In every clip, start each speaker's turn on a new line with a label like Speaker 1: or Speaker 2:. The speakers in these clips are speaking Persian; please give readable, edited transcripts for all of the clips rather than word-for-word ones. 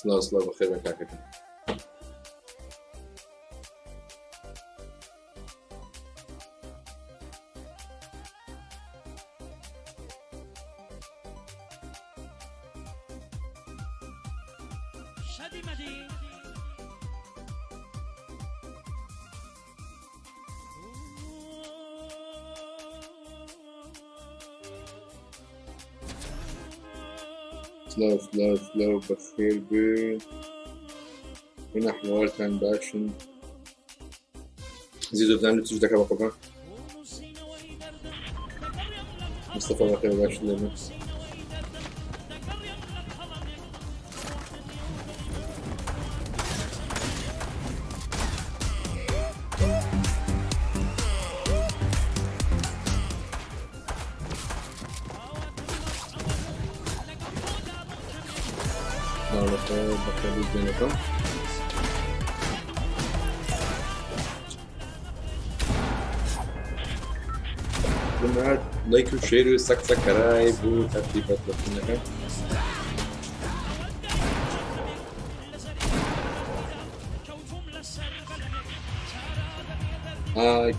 Speaker 1: سلااو بەخێر بە کاکەکەم. سلااو بەخێر بێ. این ئەحواڵتان باشن. زیدۆتان لە توش دەکا بە قوربان. مستەفا بەخێر باش لێمە. لايك وشير وسكرايب وترتيبات لكم.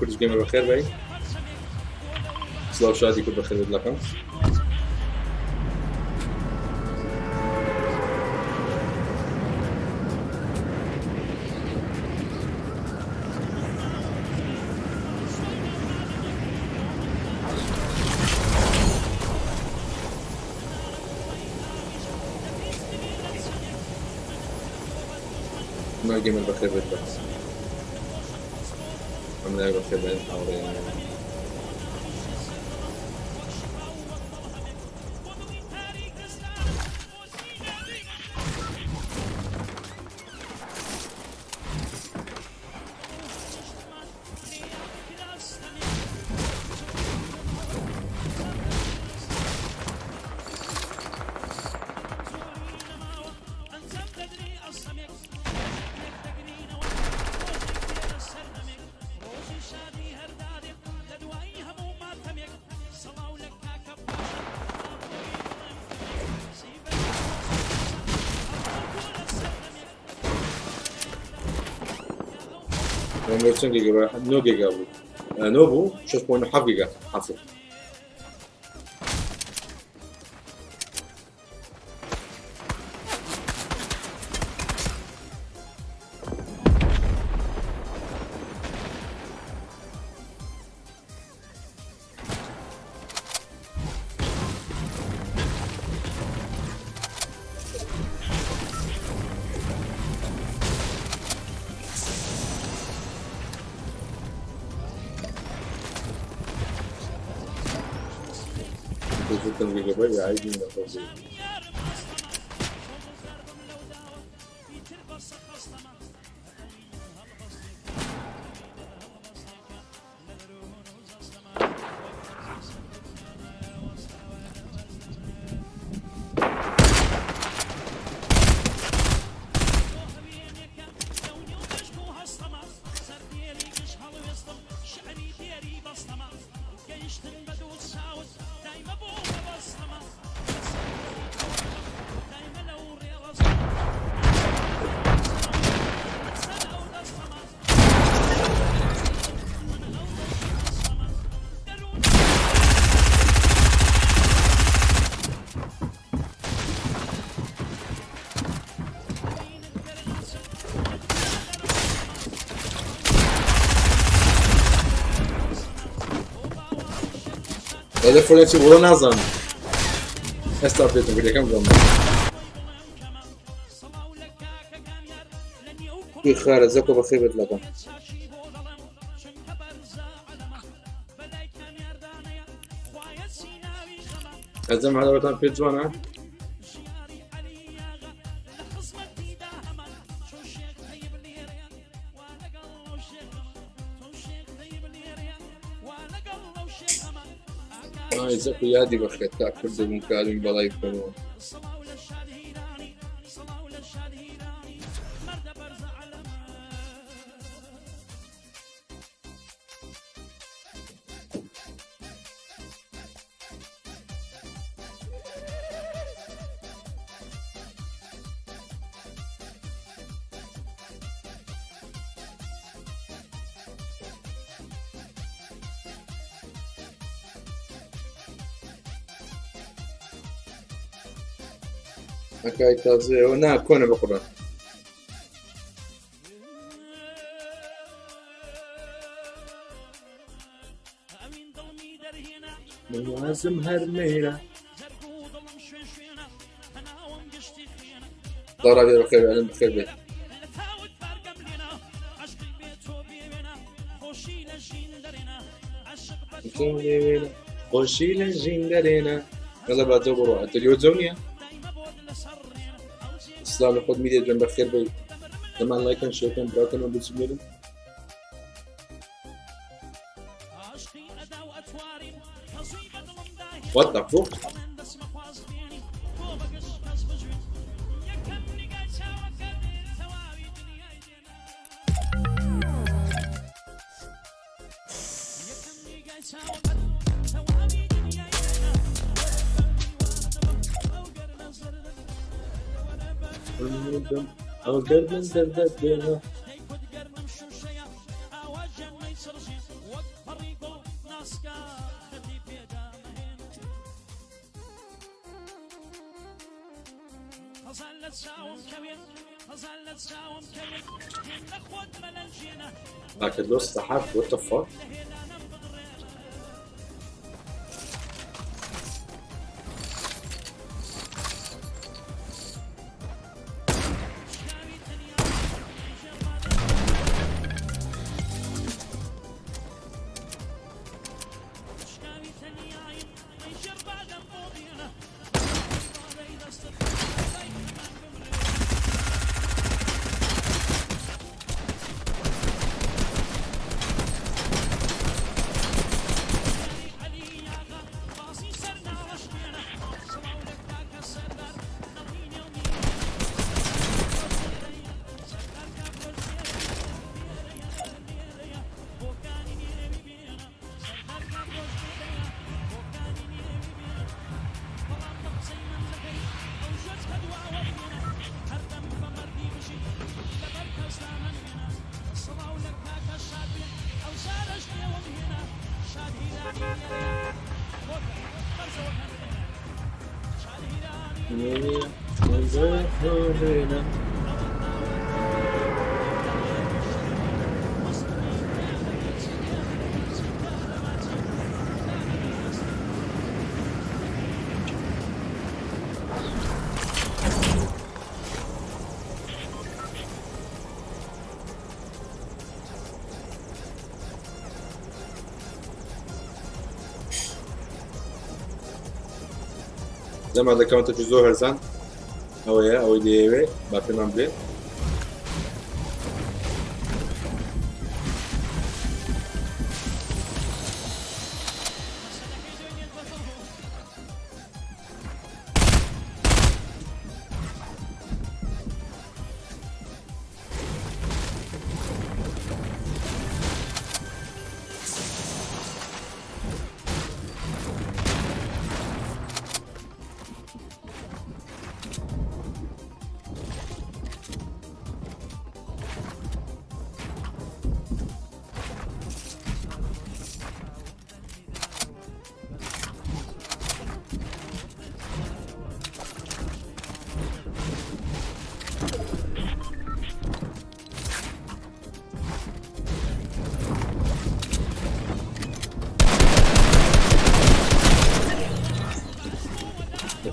Speaker 1: كردش جيمر بخير باي. سلاو شادي كل بخير لكم. جيمر بخير بالبحث. عملاء بخير بين حاضرين. چند گیگا بود؟ 9 گیگا بود. 9 بود 6.7 گیگا حفظ. عايزين نخلص. هذا فلانتي ولا نازن استعطيت نقول لك كم زمان في خارج زكو بخيبة لكم الزم على وطن في جوانا زكو يادي بخيت كردو مكالم بلاي كانوا حكاية تازه ونا كونه بقران لازم هرميرة ضرب يا بخير علم بخير بيت خوشي لجين درينا يلا بعد زبروا انت اليوم زونيا اسلام خود ميديا جنب خير بي لما لايكن شيركن براكن وبسميرن What the fuck? Like it lost the half, what the fuck? زمان ده كمان تجزوه هرزان أو ديوي بافي ممبلي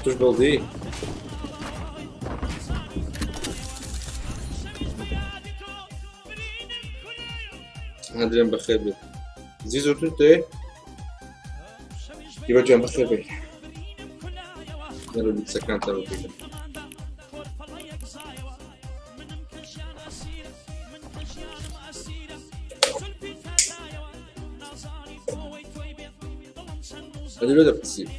Speaker 1: توش بلدي هندرين بخير بي زيزو توتي يبقى جنب بخير بي نرو بيتسكان تابو بيكم هذي لو ده بتسيب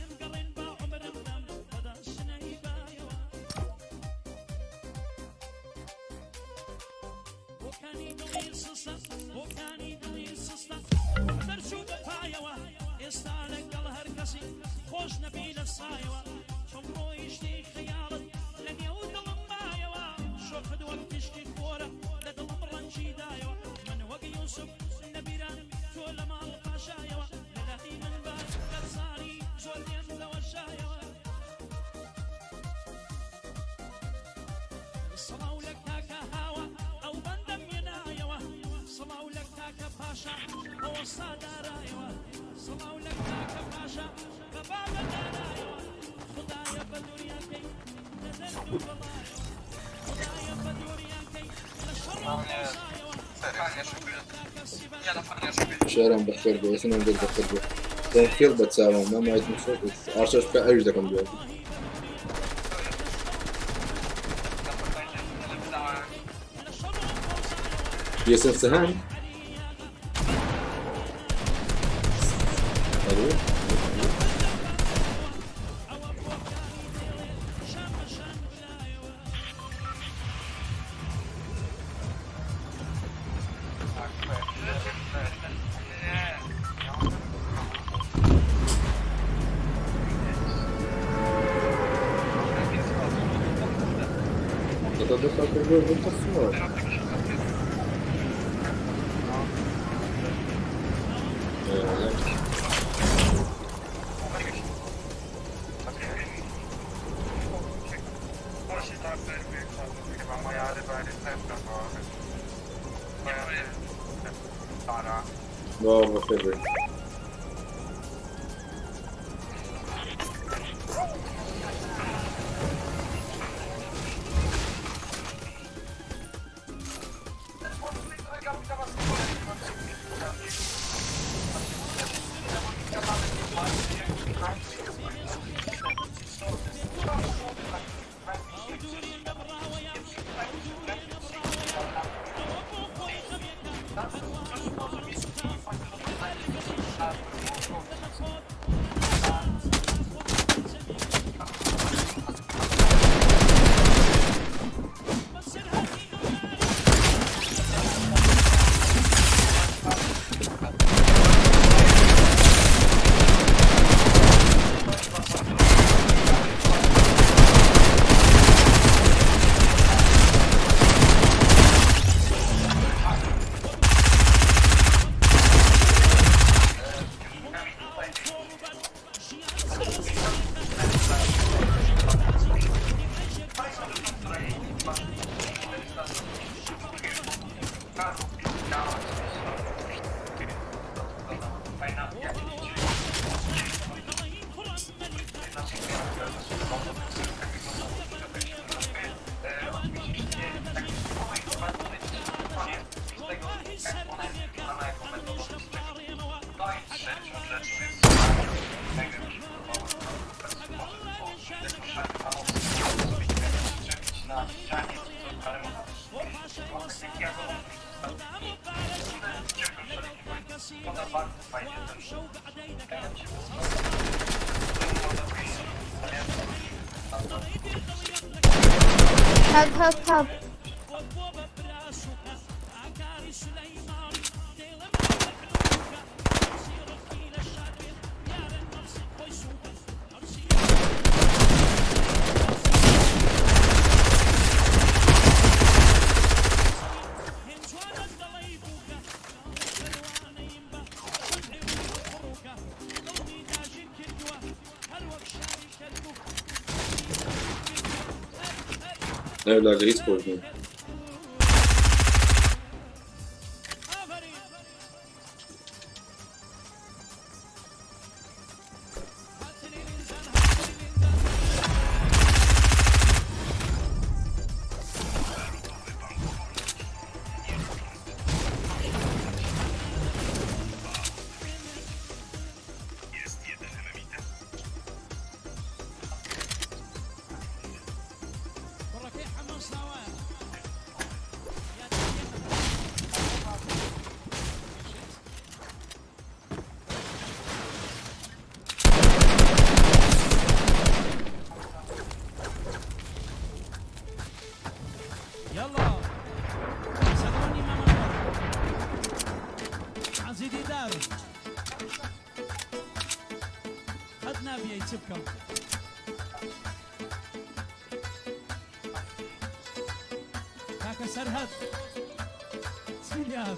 Speaker 1: شارم بخیر بێ ئێستا نام دەست بەخێر بێ دەنفێڵ بە چاوم نامایتم شۆ ئارچەش بکە ئەویش دەکەم دوێ یەسەر سەهام Bravo, Frederick.
Speaker 2: هب
Speaker 1: Ne öyle hiç korkmuyorum.
Speaker 3: يلا سلموني ماما دیدار قەت نابیەی چ بکەم کاکە سەرهەد چیلیان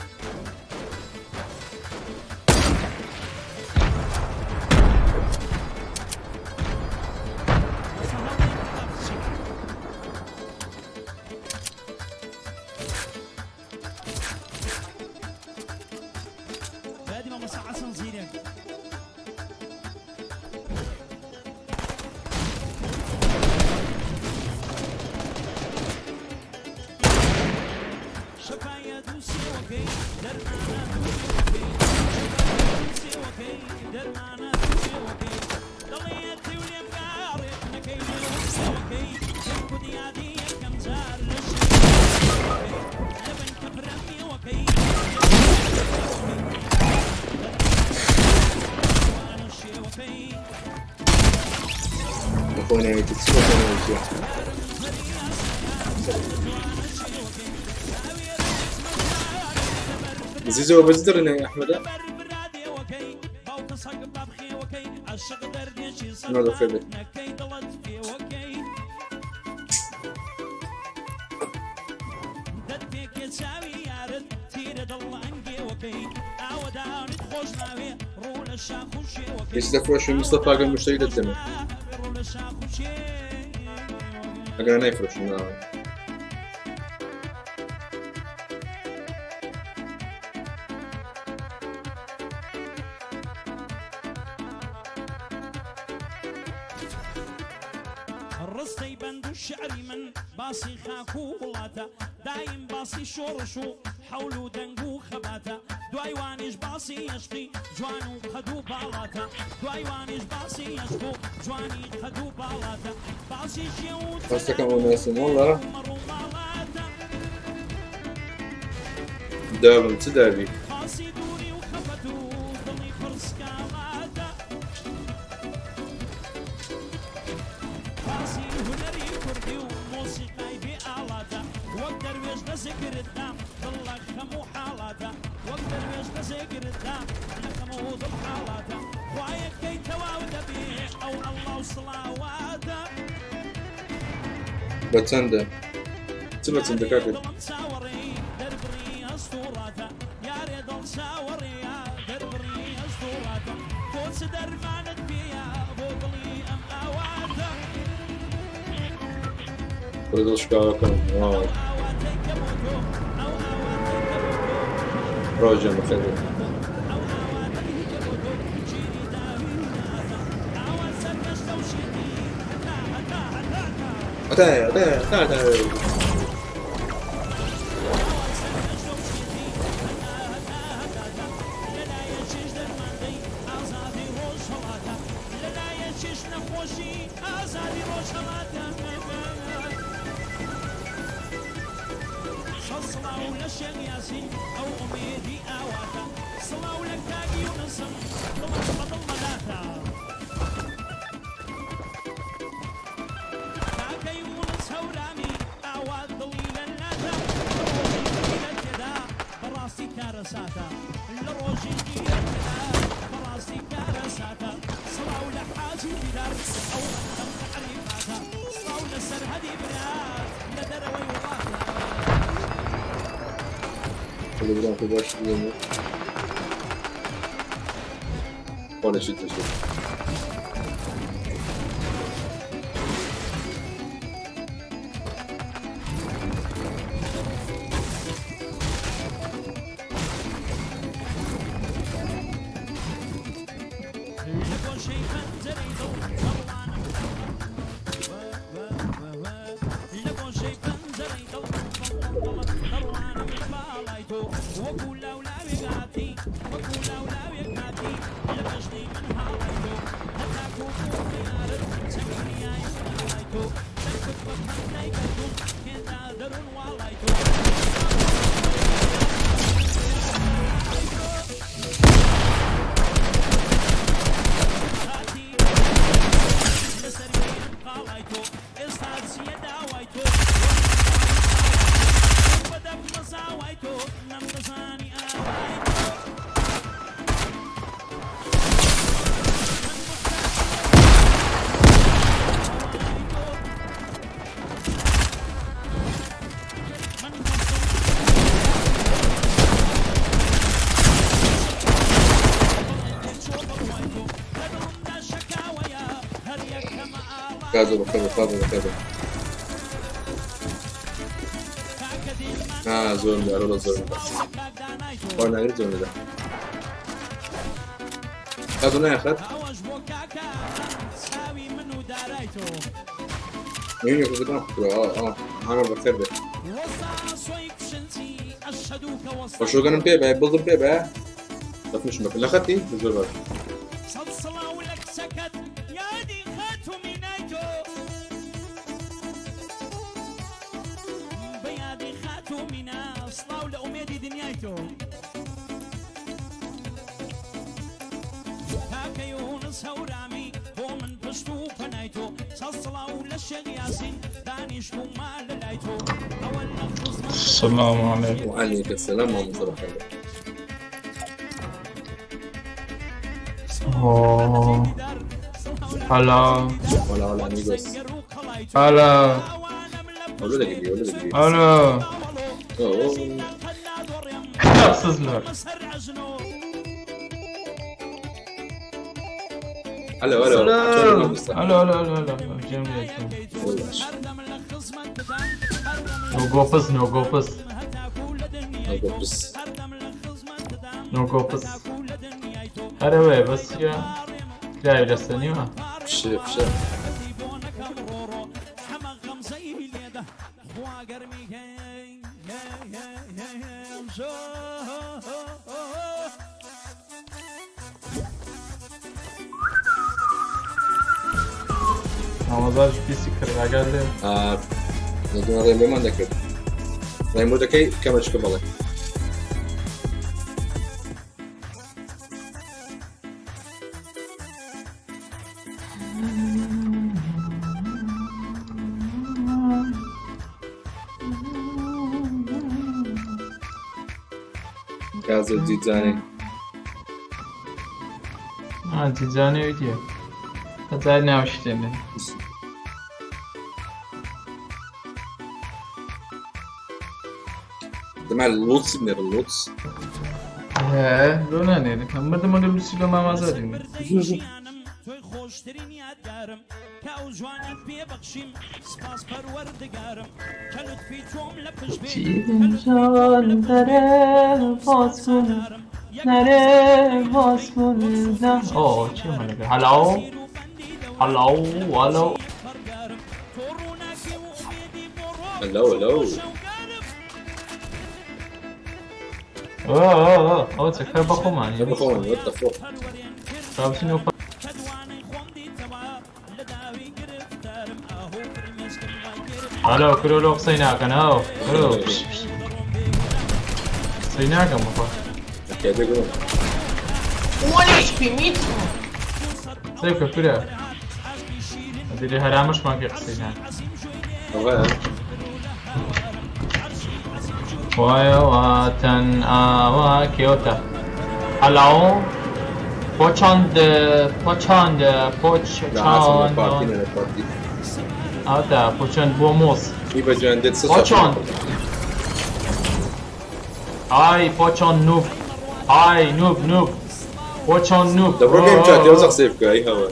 Speaker 1: زيزو بزدرنا يا أحمد ماذا خيبت يستفوش مصطفى قال مشتري للدم أقرأ نيفرش
Speaker 3: ڕستەی بەند و شعری من باسی خاک و وڵاتە دایم باسی شۆڕش و حەول و دەنگ و خەباتە دوای وانیش باسی عشقی جوان و قەد و باڵاتە دوای وانیش باسی عشق و جوانی قەد و باڵاتە باسی ژێ و
Speaker 1: فاستەکەم ئەوەناسم وەڵا دابم چ دابی
Speaker 3: باسی دووری و خەفەت و دڵی پرسکاڵاتە باسی هونەری کوردی و مۆسیقای بێ ئاڵاتە وەک دەروێش دەزێگرتدام دڵ لە هەموو حاڵاتە وەک دەروێش دەزێگرتدام لە هەموو دڵ حاڵاتە خوایەکەی تەواو دەبێ ئەو ئەڵڵا و سڵاواتە
Speaker 1: بەچەندە چ بەچەندە کاکت
Speaker 3: دڵم چاوەڕێی دەربڕی ئەستوڕاتە یارێ دڵ چاوەڕێیە دەربڕی ئەستوڕاتە تۆ چ دەرمانت پێیە بۆ دڵی ئەم ئاواتە
Speaker 1: برو دڵشکاوەکەم ڕۆژە مەخەبێت
Speaker 3: صلاو لشيخ ياسين أو أميدي آواتا صلاو لك تاقي ونصم ضمن بطل مداتا تاقي ونص هورامي آوات ضليلا ناتا لروجي قيلة كدا براسي كارساتا لروجي قيلة كدا براسي كارساتا صلاو لحاجي بدار أو أنتم تعريفاتا صلاو لسر هدي بلاد لدروي وراتا
Speaker 1: Şöyle bir dakika başlayalım. Paylaşık teşekkür. كازو بخير فاضل بخير زور ده والله زور ده وانا غير زور ده كازو نه اخذ مين يقول كده عامل بخير ده وشو كان بيبه بلض بيبه طب مش مكان اخذتي زور بقى
Speaker 4: السلام عليكم.
Speaker 1: وعليكم السلام ورحمة الله وبركاته.
Speaker 4: هلا
Speaker 1: ولا amigos.
Speaker 4: هلا
Speaker 1: ولا دقيقة
Speaker 4: هلا أستاذ
Speaker 1: هلا
Speaker 4: جميل No go piss هلا بس يا لا جلستني ما
Speaker 1: شوف
Speaker 4: Ramazan pisi kırığa geldi.
Speaker 1: Zaten Raymon'dan da kırdı. Raymon'daki kamera çıkmalı. Gazı Cicani.
Speaker 4: Cicani ödüyor. ھەزار ناوشتێنێ
Speaker 1: دەما لوتس بنێرە لوتس
Speaker 4: لۆ نانێنێت هەم بەردەمە لە لوسی لە مامازارین نره باز کنم چی مالکه هلو تكفى بخومان
Speaker 1: what the fuck
Speaker 4: رابطين وفا هلو كرولو قصيناكن هاو كرولو قصيناكن بخوا
Speaker 1: كده يقولون
Speaker 5: وليش بميت
Speaker 4: سيف كفرة هذي هرامش ما في قصيناك وای وطن آوا کیوتا هلو پوچاند آتا پوچاند بوموس
Speaker 1: ایبا جان دت سه
Speaker 4: پوچاند آی پوچاند نوب آی نوب پوچاند نوب
Speaker 1: دبرو گیم چات یوزق سیف که ای هوا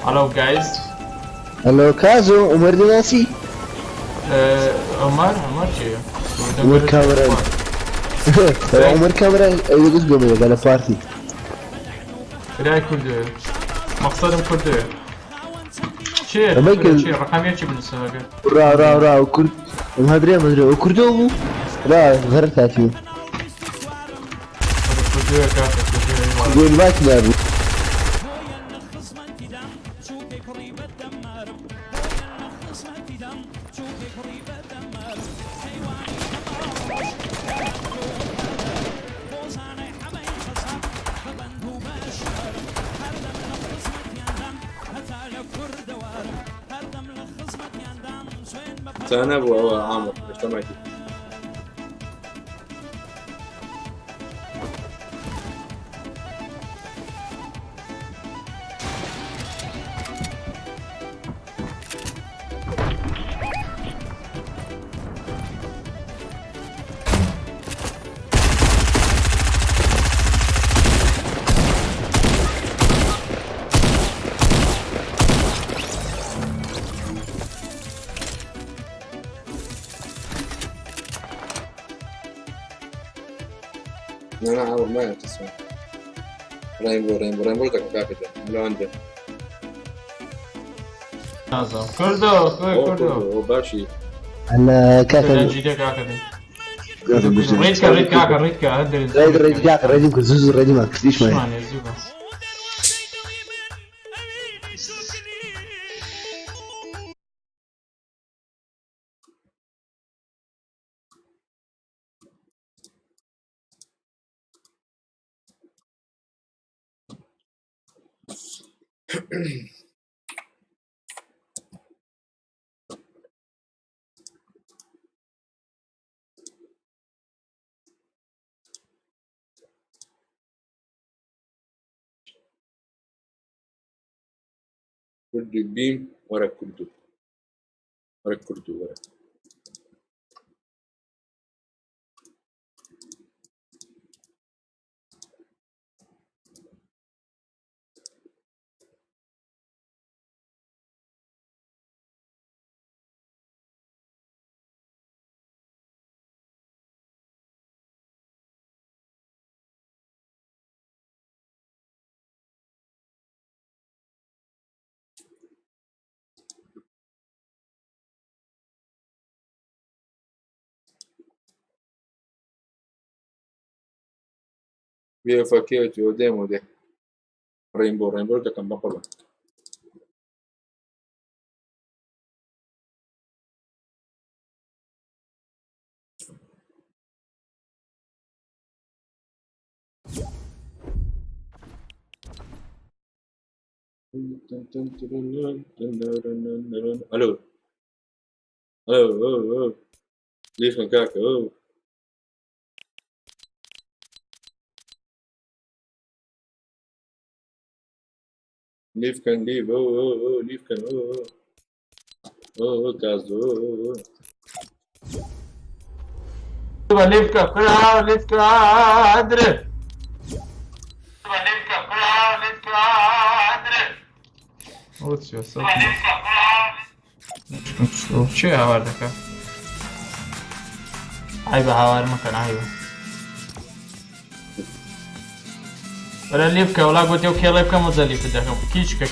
Speaker 4: هلو guys
Speaker 6: Hello Kazu, Umar Dinasi.
Speaker 4: Umar چیه؟
Speaker 6: Umar Kamran. Umar Kamran ayıdız gömüyor bana parti.
Speaker 4: برای کرده مقصدم کرده چیه؟ چیه؟ رقمیه چی بنویسه اگر؟
Speaker 6: را کرد. مهدره او کرده او؟ را غرق تاتیو.
Speaker 4: کرده کافه کرده
Speaker 6: گول باک نبود.
Speaker 1: أنا أبو عامر اجتمعتي نه عمر ما تسمع رينبو دك كاكده لونجا
Speaker 4: نازم كردو
Speaker 1: باشي
Speaker 6: على كاكا
Speaker 4: جيدك كاكا
Speaker 6: ريد
Speaker 4: كاكا هدر
Speaker 6: ريد يمكن زوز ريد ما كفتيش معي
Speaker 4: ماني زوبا
Speaker 1: كردو بيم ورا كردو ورا بيا فاكيت وديمو ده رينبو ده كان بقرة الو ليش كاكا ليف كان ليف ليف كان كازو
Speaker 4: ليفكا هدر وتشو صح شو هاوار دكا عيبة هاوار مكان عيبة ولا ليفكا ولا قلت يوكي ليفكا مزالي في الدكا كيشكا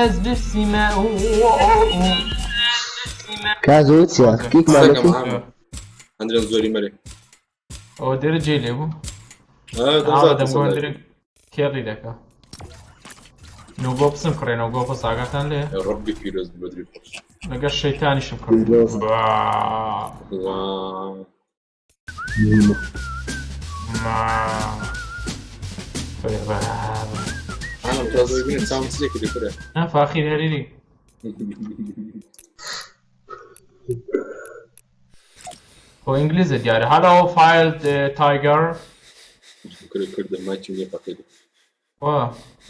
Speaker 4: ازبرسيما
Speaker 6: كازوتيا كيك مالك
Speaker 1: عندنا زوري مالك
Speaker 4: او درجي ليبو
Speaker 1: ده
Speaker 4: دم كيري دكا نوغو بسم كري نوغو بس عقتان ليه
Speaker 1: يا ربي كيلوز بدري فرش
Speaker 4: لقى الشيطان يشمكر
Speaker 1: انا متوازي بين ساوند سليك اللي كده
Speaker 4: انا فاخي هريري هو انجليزي دياري هلو فايلد تايجر
Speaker 1: كرد ما تشوفني فاكيد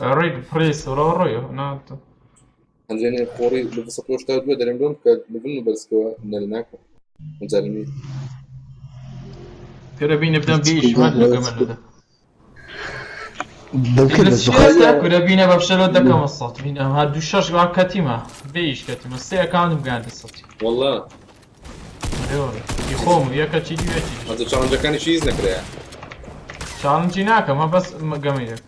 Speaker 4: ريد بريس رويو ناتو
Speaker 1: عندنا خوري بس قوش تاود بدر عندهم كلفن برسكوا نلناك مزالمي
Speaker 4: كده بينا بيش ما له كمان ده
Speaker 6: ممكن بس
Speaker 4: كده بينا بفشلوا ده كم الصوت بينا هاد دوشاش قاعد كتيمة بيش كتيمة سي اكاونت قاعد الصوت
Speaker 1: والله
Speaker 4: يخوم يا كتشي
Speaker 1: هذا داشكاني شيء نكره
Speaker 4: تشالنجي ناكا ما بس قميدك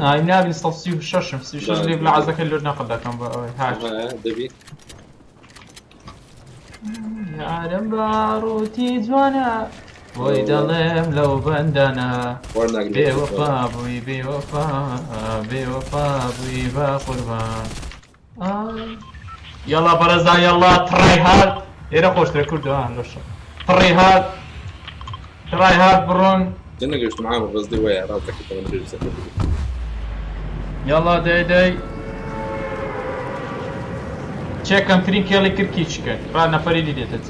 Speaker 4: هاي نابي نستفسيه الشاشة بس الشاشة اللي بلا عزك اللي ناخذ ذاك هاي
Speaker 1: دبي
Speaker 4: يا عالم باروتي جوانا ويدلم لو بندنا بوفا بوي بوفا بوي بقربان يلا برزا يلا تراي هارد يرا خوش تركردو لوش تراي هارد برون
Speaker 1: جنك قلت معاه بس دي ويا راسك كده من رجلك
Speaker 4: يلا داي چێکم ترین کێڵی کرکی چکرد ڕا نەفەری دێتە چ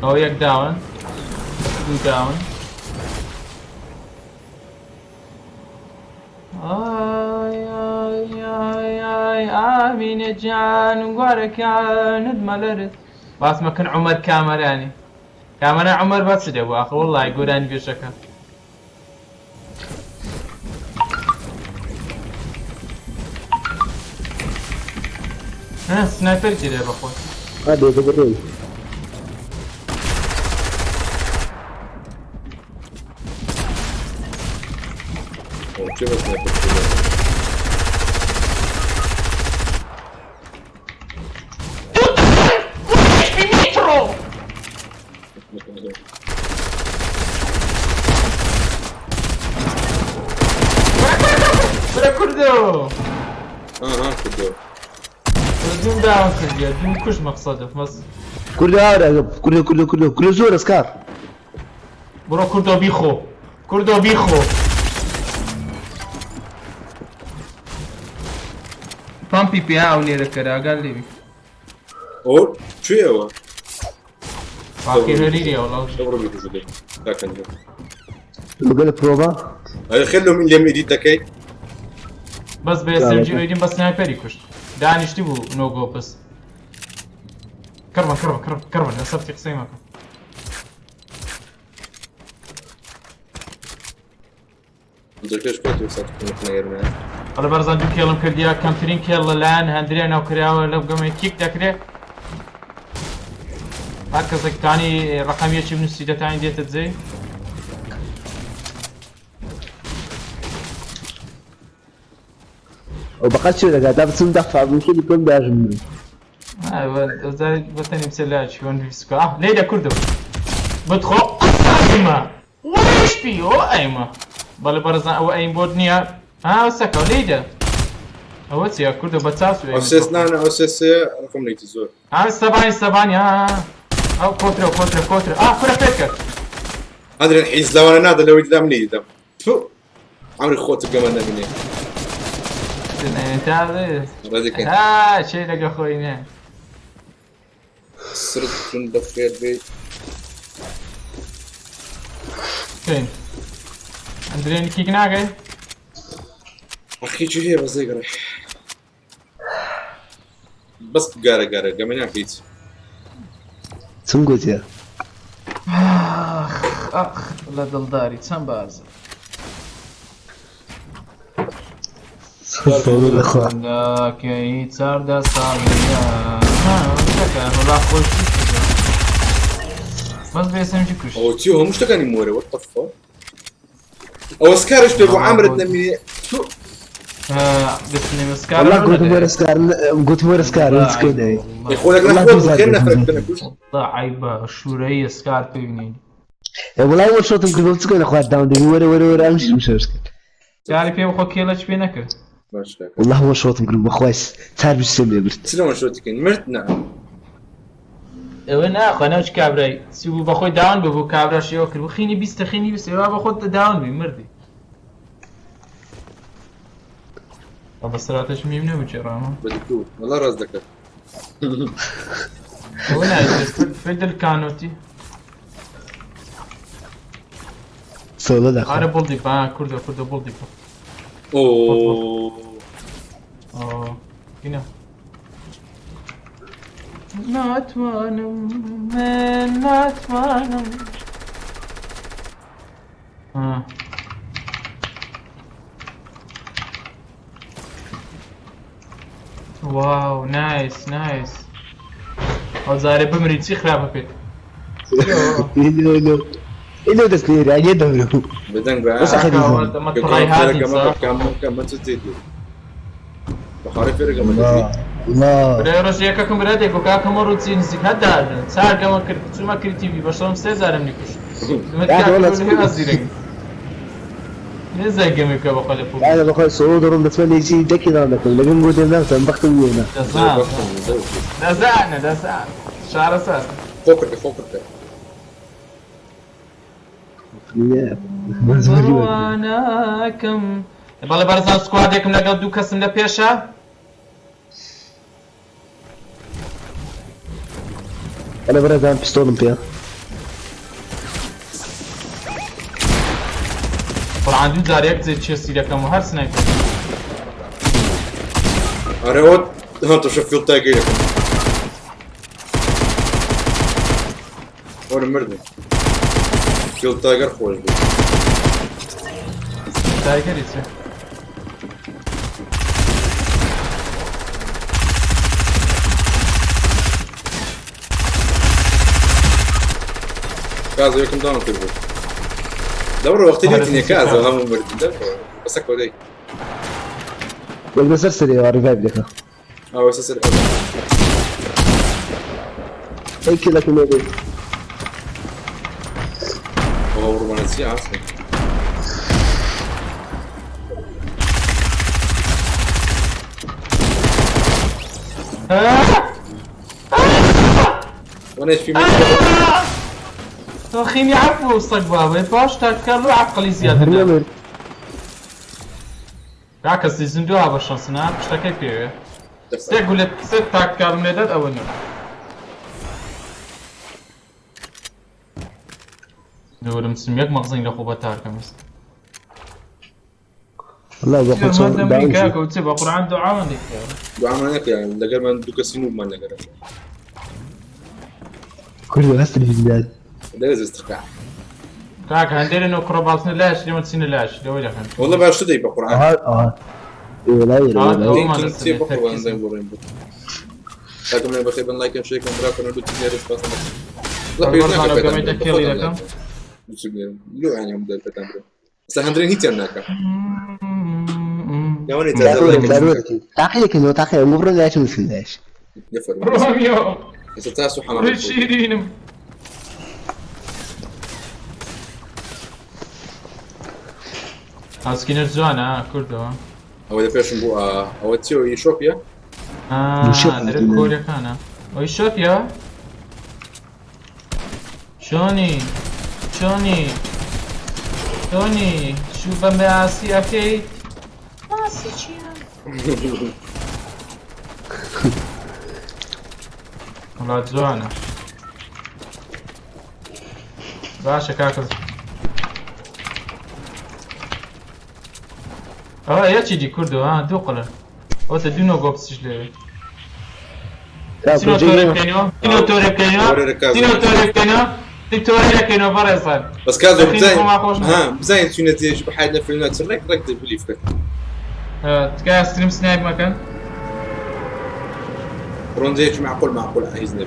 Speaker 4: ئەو یەک داون دوو داون ئای ئامینە جان وارەکانت مەلەرت باسمەکەن عومەر کامەرانی کامەرە عومەر بەچ دەبوو ئاخە وەڵڵای گۆرانی بێژەکە سنایپەر گیرێ بەخۆت
Speaker 6: دەکڕدرێ
Speaker 1: چه بس نفر
Speaker 4: كردو
Speaker 1: كردو
Speaker 4: دون داون كرديا دون كوش مقصده مس
Speaker 6: كردو زۆر ئەسکار
Speaker 4: برو كردو بيخو كردو بيخو پامپی پیا و لێرە کەراگەل لێوی
Speaker 1: او چیەوە
Speaker 4: باقیهێریە وڵاو
Speaker 6: لەگەڵ پرۆڤا
Speaker 1: خلو من لێم ئیدیت دەکەیت
Speaker 4: بەس بێ سەرجی ئەیدین بە سنایپەری کوشت دانیشتی بوو نۆگۆ بەس کڕمە لە سەرتی قسەی مەکە
Speaker 1: جەکەش پێت وسات نەگەرمە
Speaker 4: ئەڵە بەرزان دوو کێڵم کردیا کەمترین کێڵ لەلایەن هەندرێ ناوکراوە لەو گەمەی کیک دەکرێت هەر کەسێکتانی ڕەقەمیەکی بنووسی دەتانی دێتە جێ
Speaker 6: ئەو بەقەت چێ دەکات تا بچم دەفابووکە دیپۆم داژم
Speaker 4: بەتەنی بچێ لای چیوەن ویستکە لێدە کوردم بتخۆ ئەساگمە وەشپی ئۆ ئەیمە بەڵێ بەرزان ئەوە ئەیم بۆت نییە سەکە لێدە ئەوە چیە کوردە بە چاس
Speaker 1: ئەوسێس نانە ئەوسێسێ ڕقم لێتی زۆر
Speaker 4: سەبانی ئەو کۆترە کۆترە کورە پێت کرد
Speaker 1: ئەدرێن حیز لەوانە نادە لەوەی دام لێدەم عمری خۆت گەمە نەبینێ
Speaker 4: چێ لەگە خۆی نێ
Speaker 1: سرتون بەخێر بێت
Speaker 4: ئەندرێنی کیک ناگەی
Speaker 1: ئەخیچی هەیە بەزێ گەڕێ بەس گارە گەمە ناکەیت
Speaker 6: چم گوتیە
Speaker 4: لە دڵداری چەند بازە کەی چاردە ساڵیە وڵا خۆش بەس بێسەمجی کوشت
Speaker 1: ئەو چی هەموو شتەکانی مۆرە وەتەفە ئەوە سکارش پێ بۆ عامرت نەمینێ
Speaker 6: گوتمۆرە سکار سکەی
Speaker 1: خۆلێک نەخۆ نەفرەکە نەکوشت
Speaker 4: عیبە شوورەی سکار پێبینین
Speaker 6: وڵای وە شۆتم کرد بۆ چکە نەخوات داون دەبی وەرە ئەمشم شەش کرد
Speaker 4: جاری پێ بخۆ کێڵەچ پێ نەکرد
Speaker 6: والله هو شۆتم کرد بەخوای چار بیستم لێ برد
Speaker 1: چرەوە شۆتیکەین مرد نە
Speaker 4: ئەوە ناخوا ناوچ کابرای سی بوو بەخۆی داون ببوو کابراشەوە کرد خینی بیستە خینی بیست ێوا بە خۆت داون بی مردی بە سراتەش میم نەبوو جێڕامە
Speaker 1: وەڵا ڕاست دەکەت
Speaker 4: ئەوە نایێت پێ دڵکانۆتی
Speaker 6: سۆڵە دەخ
Speaker 4: ئارە بڵدی با کوردە بڵدی بە هنا ناتوانم من ناتوانم واو نايس ئەوزارێ بمری چی خراپە پێت
Speaker 6: إنه تسلير يعني يدهم
Speaker 1: بدنگ
Speaker 4: برای ڕۆژیەکەکەم برادێک و کاکەمە ڕووچی نزیک هەدادن چاگەمە کرد چوومە کردیوی بە شەڵم 3000 نیکوشت نێزای گەمی بکە بەخۆ لە پوو
Speaker 6: أنا بخوي صعود ورم بتمنى يجي دكي نعمل لكن قلت الناس أنا بختم وينا
Speaker 4: دەزانە شارە ساس
Speaker 1: خۆکردە
Speaker 4: بڕوانەکەم بەڵێ بەرزان سکوادێکم لەگەڵ دوو کەسم لە پێشە
Speaker 6: أنا برا بستولم فيها
Speaker 4: بەڵام دوو جارێک جێ چێ سیرەکەم و هەر سنایپەر
Speaker 1: ئەرەوە هانتو شوف فيلد تايجر لكم وانا مردم فيلد تايجر خوش بي
Speaker 4: تایگەری چێ
Speaker 1: كازو يكم داون تبو دوروا وقت اللي تني كازو هم مردم دوروا بس اكو دي
Speaker 6: يقدر سرسري ريفايف لك
Speaker 1: او اساس
Speaker 6: اي كذا كله بي
Speaker 1: هو رومانسي عاصم وانا ايش في
Speaker 4: خيني عفو وسط بابا باش تكرر عقلي زيادة راكز يزندوها بالشانسنا بشتكي فيه تقول ست تاكل مدد او انه نور مسميك مغزين لخوبة تاركمس
Speaker 6: والله بقول صوت
Speaker 4: داون كاك وتبقى قرآن دعاء لك
Speaker 1: دعمانك يعني لقر ما ندوك سينو ما لقر
Speaker 6: كل هست في البلاد
Speaker 1: لازم استقاع
Speaker 4: كاك هندير انه كروباتنا لاش لما تسين لاش لو لك
Speaker 1: والله ما شو دي بقرآن
Speaker 6: ايه لا لا
Speaker 1: كنت تي بقرآن زي بورين لكن من بخير بن لايك شيء كم براكم ندوك تجاري سباس لا
Speaker 4: بيرنا لو قمت تكيلي لكم
Speaker 1: لو يعني هم دل فتامر بس هندرين هيت يناك يا وني
Speaker 6: تاخيك انه تاخي المفروض لا تنسلاش
Speaker 1: يفر
Speaker 4: روميو
Speaker 1: استاسو حمام
Speaker 4: رشيرينم سكينر زوانا كردو
Speaker 1: او اذا بيش نبو او تسوي يشوفيا
Speaker 4: نرد كوريا كان ويشوف يا شوني شو بمعاسي اكيد معاسي چيا والله زوانا باشا كاكز يا تشيدي كردو دو قلر وتا دونو غوبسش لي سينو توري كينو فريسان
Speaker 1: بس كازو بزاين سنة يجب حاجة في الناس رك بليفك
Speaker 4: تكا ستريم سنايب مكان
Speaker 1: برونزيج معقول عايز نبي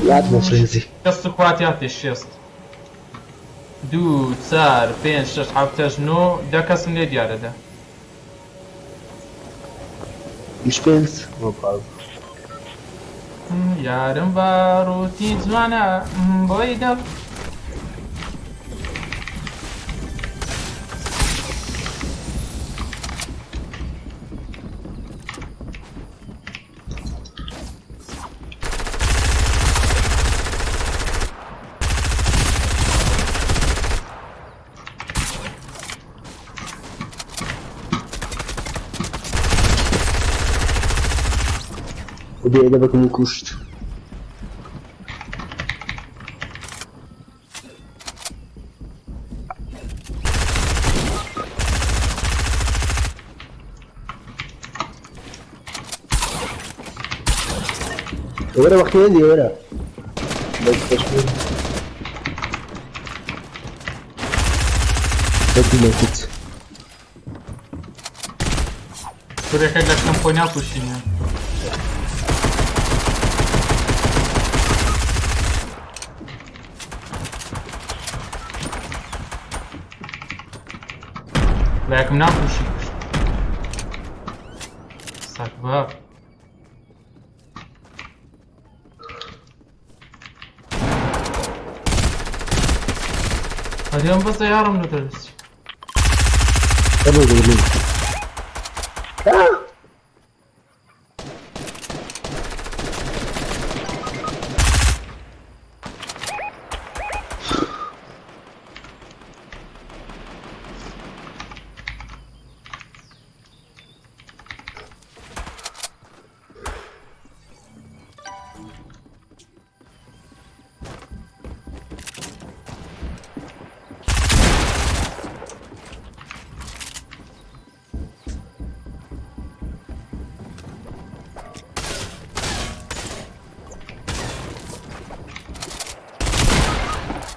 Speaker 6: لا مفرنزي
Speaker 4: شست خواتياتي شست دو تسار بين شش حفتش نو دا كسم لي ديارة دا
Speaker 6: مش بنس
Speaker 4: يارم بارو تيزوانا بويدا
Speaker 6: ودي أدبك من كوشت ورا وقتين دي ورا بس تشوف بدي موت
Speaker 4: كوريا كان لك كمبونيا بوشينيا لكن ناخذ سكباب اليوم بس سيارة من درس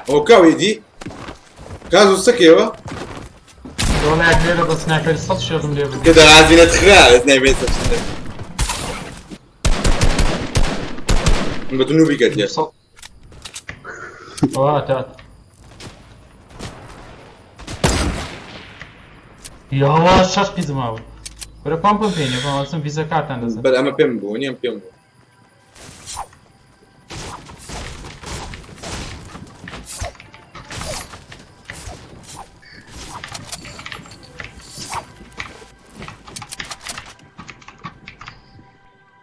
Speaker 1: ئەو کاویدی کاز و سەکێوە
Speaker 4: دۆڵایەک لێرە بە سنایپەری 100 شێڵم لێ بگرێت.
Speaker 1: کە دەغازینە تخرا نایبێت بە دنوبی کردیە
Speaker 4: هاتات یاوا شەش پیزماوە بەرە پامپم پێینێ بەڵاسم ڤیزە کارتان دەزن
Speaker 1: بەر ئەمە پێم بوو نیەم پێم بوو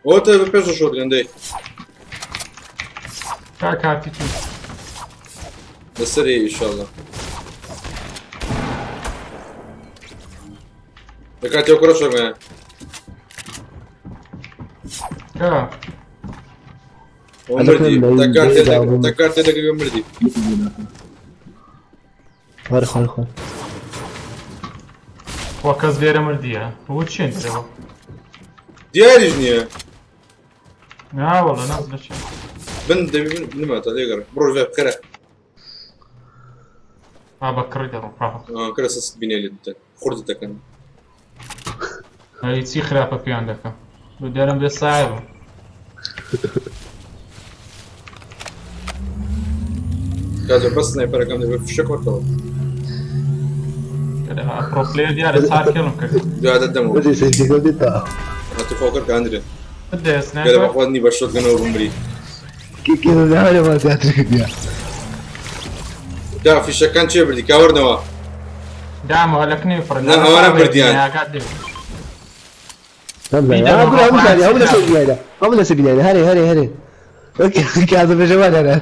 Speaker 1: ئەوتە بە پێش شۆت گەندەی
Speaker 4: کارتی چون
Speaker 1: لەسەری ئینشاڵڵا دەکاتێ کوڕە شۆمە
Speaker 4: کە
Speaker 1: مردی دەکار تێدەگەوێ مردی
Speaker 6: خۆر خۆر خۆر
Speaker 4: وە کەس لێرە مردیە بۆ چێن درەوە
Speaker 1: دیاریش نییە
Speaker 4: ناوەڵە ناز لە چێ
Speaker 1: بن دەبی بنماتە لێگەڕ بڕۆ ڤێ بکەرە
Speaker 4: بە کڕی دەڕۆ
Speaker 1: کەرە سەست بینێ لێ خوردت دەکەن
Speaker 4: هیچی خراپە پێیان دەکەم بۆ دەرم بێ سایبە
Speaker 1: کاتێ بەس سنایپەرەکەم دەبێت فشە کۆتەوە
Speaker 4: پرۆپلێر دیارە چار کێڵم کرد
Speaker 1: دوادە دەمەوە
Speaker 6: بەدەی سەیجێکە دیتا
Speaker 1: هەتو خۆکەر کاندرێ
Speaker 4: بدە
Speaker 1: گەرە
Speaker 4: سنایپەر
Speaker 1: بەخوادنی بە شۆتگەنەوە بمری
Speaker 6: کێکێنە نهارێ تیاترێک بیا
Speaker 1: دا فیشەکان چێ بردی کاوەرنەوە
Speaker 4: دامە هەلەکنی فڕن
Speaker 1: نا ئەوانە بردیان
Speaker 6: هەموو لەسەر بینایدا هەموو لەسەر بینایدا هەرێ هەرێ هەرێ کازە بێژەوانەنە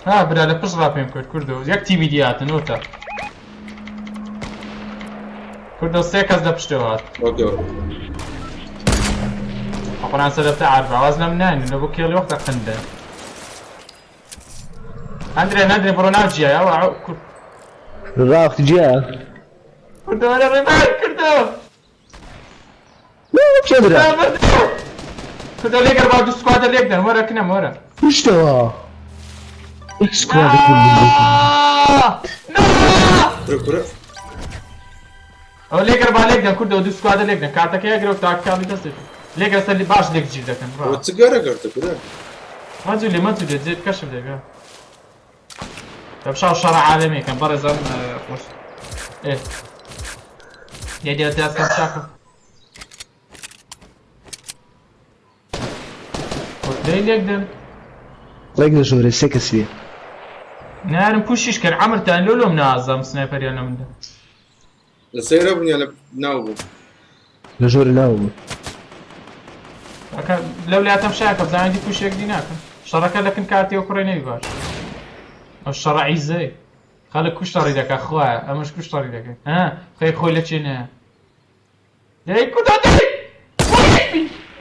Speaker 4: ها برا لە پشت ڕاپێم کرد کوردەوە یەک تیمی دیاتنەوە تا کوردە سێ کەس لە پشتەوە هات ئەقۆران سەرەتا عارف ئاواز لەم ناین لە بۆ کێڵی وەختە قندە ئەندرێ نەندرێ بڕۆ ناو جیایە ئەوە کورد
Speaker 6: ڕاوەختی جیا
Speaker 4: کوردەوە لە ڕێبار کردەوە
Speaker 6: چێ برا
Speaker 4: کوردەوە لێگەر با دوو سکوادە لێک دەن وەرە کنەم وەرە
Speaker 6: پشتەوە
Speaker 4: ئەو لێگەر با لێک دەن کوردەوە دوو سکوادە لێک دەن کاتەکە یەگرە و تاکاڵی دەستێت لێگەر سەر باش لێک گیر دەکەن
Speaker 1: چگەرە گەرتە کورە
Speaker 4: مەجوو لێ مەجوو لێ جێت کەشم لێگە بەبشاو شەڕە عالەمێکم بەڕێزان خۆش یادی دەستکەم شاکە لێ لێک دەن
Speaker 6: ڕێک لە ژۆرە سێ کەسیە
Speaker 4: نارم پوشیش کرد عەمرتان لۆلۆم نازەم سنایپەریان لە مندا
Speaker 1: لە سەیرە بوونیە لە ناو بوو
Speaker 6: لە ژۆرە ناوە بوو
Speaker 4: لەو لاتەم شاکە بزانیدی پوشێک دی ناکەم شەڕەکە لەکن کاتیەوە کوڕی نەوی باش ئەو شەڕە عیزەی خەڵک کوشتەڕی دەکات خوایە ئەمەش کوشتەڕی دەکەی خەی خۆی لە چێ نایە دەی کودا دەی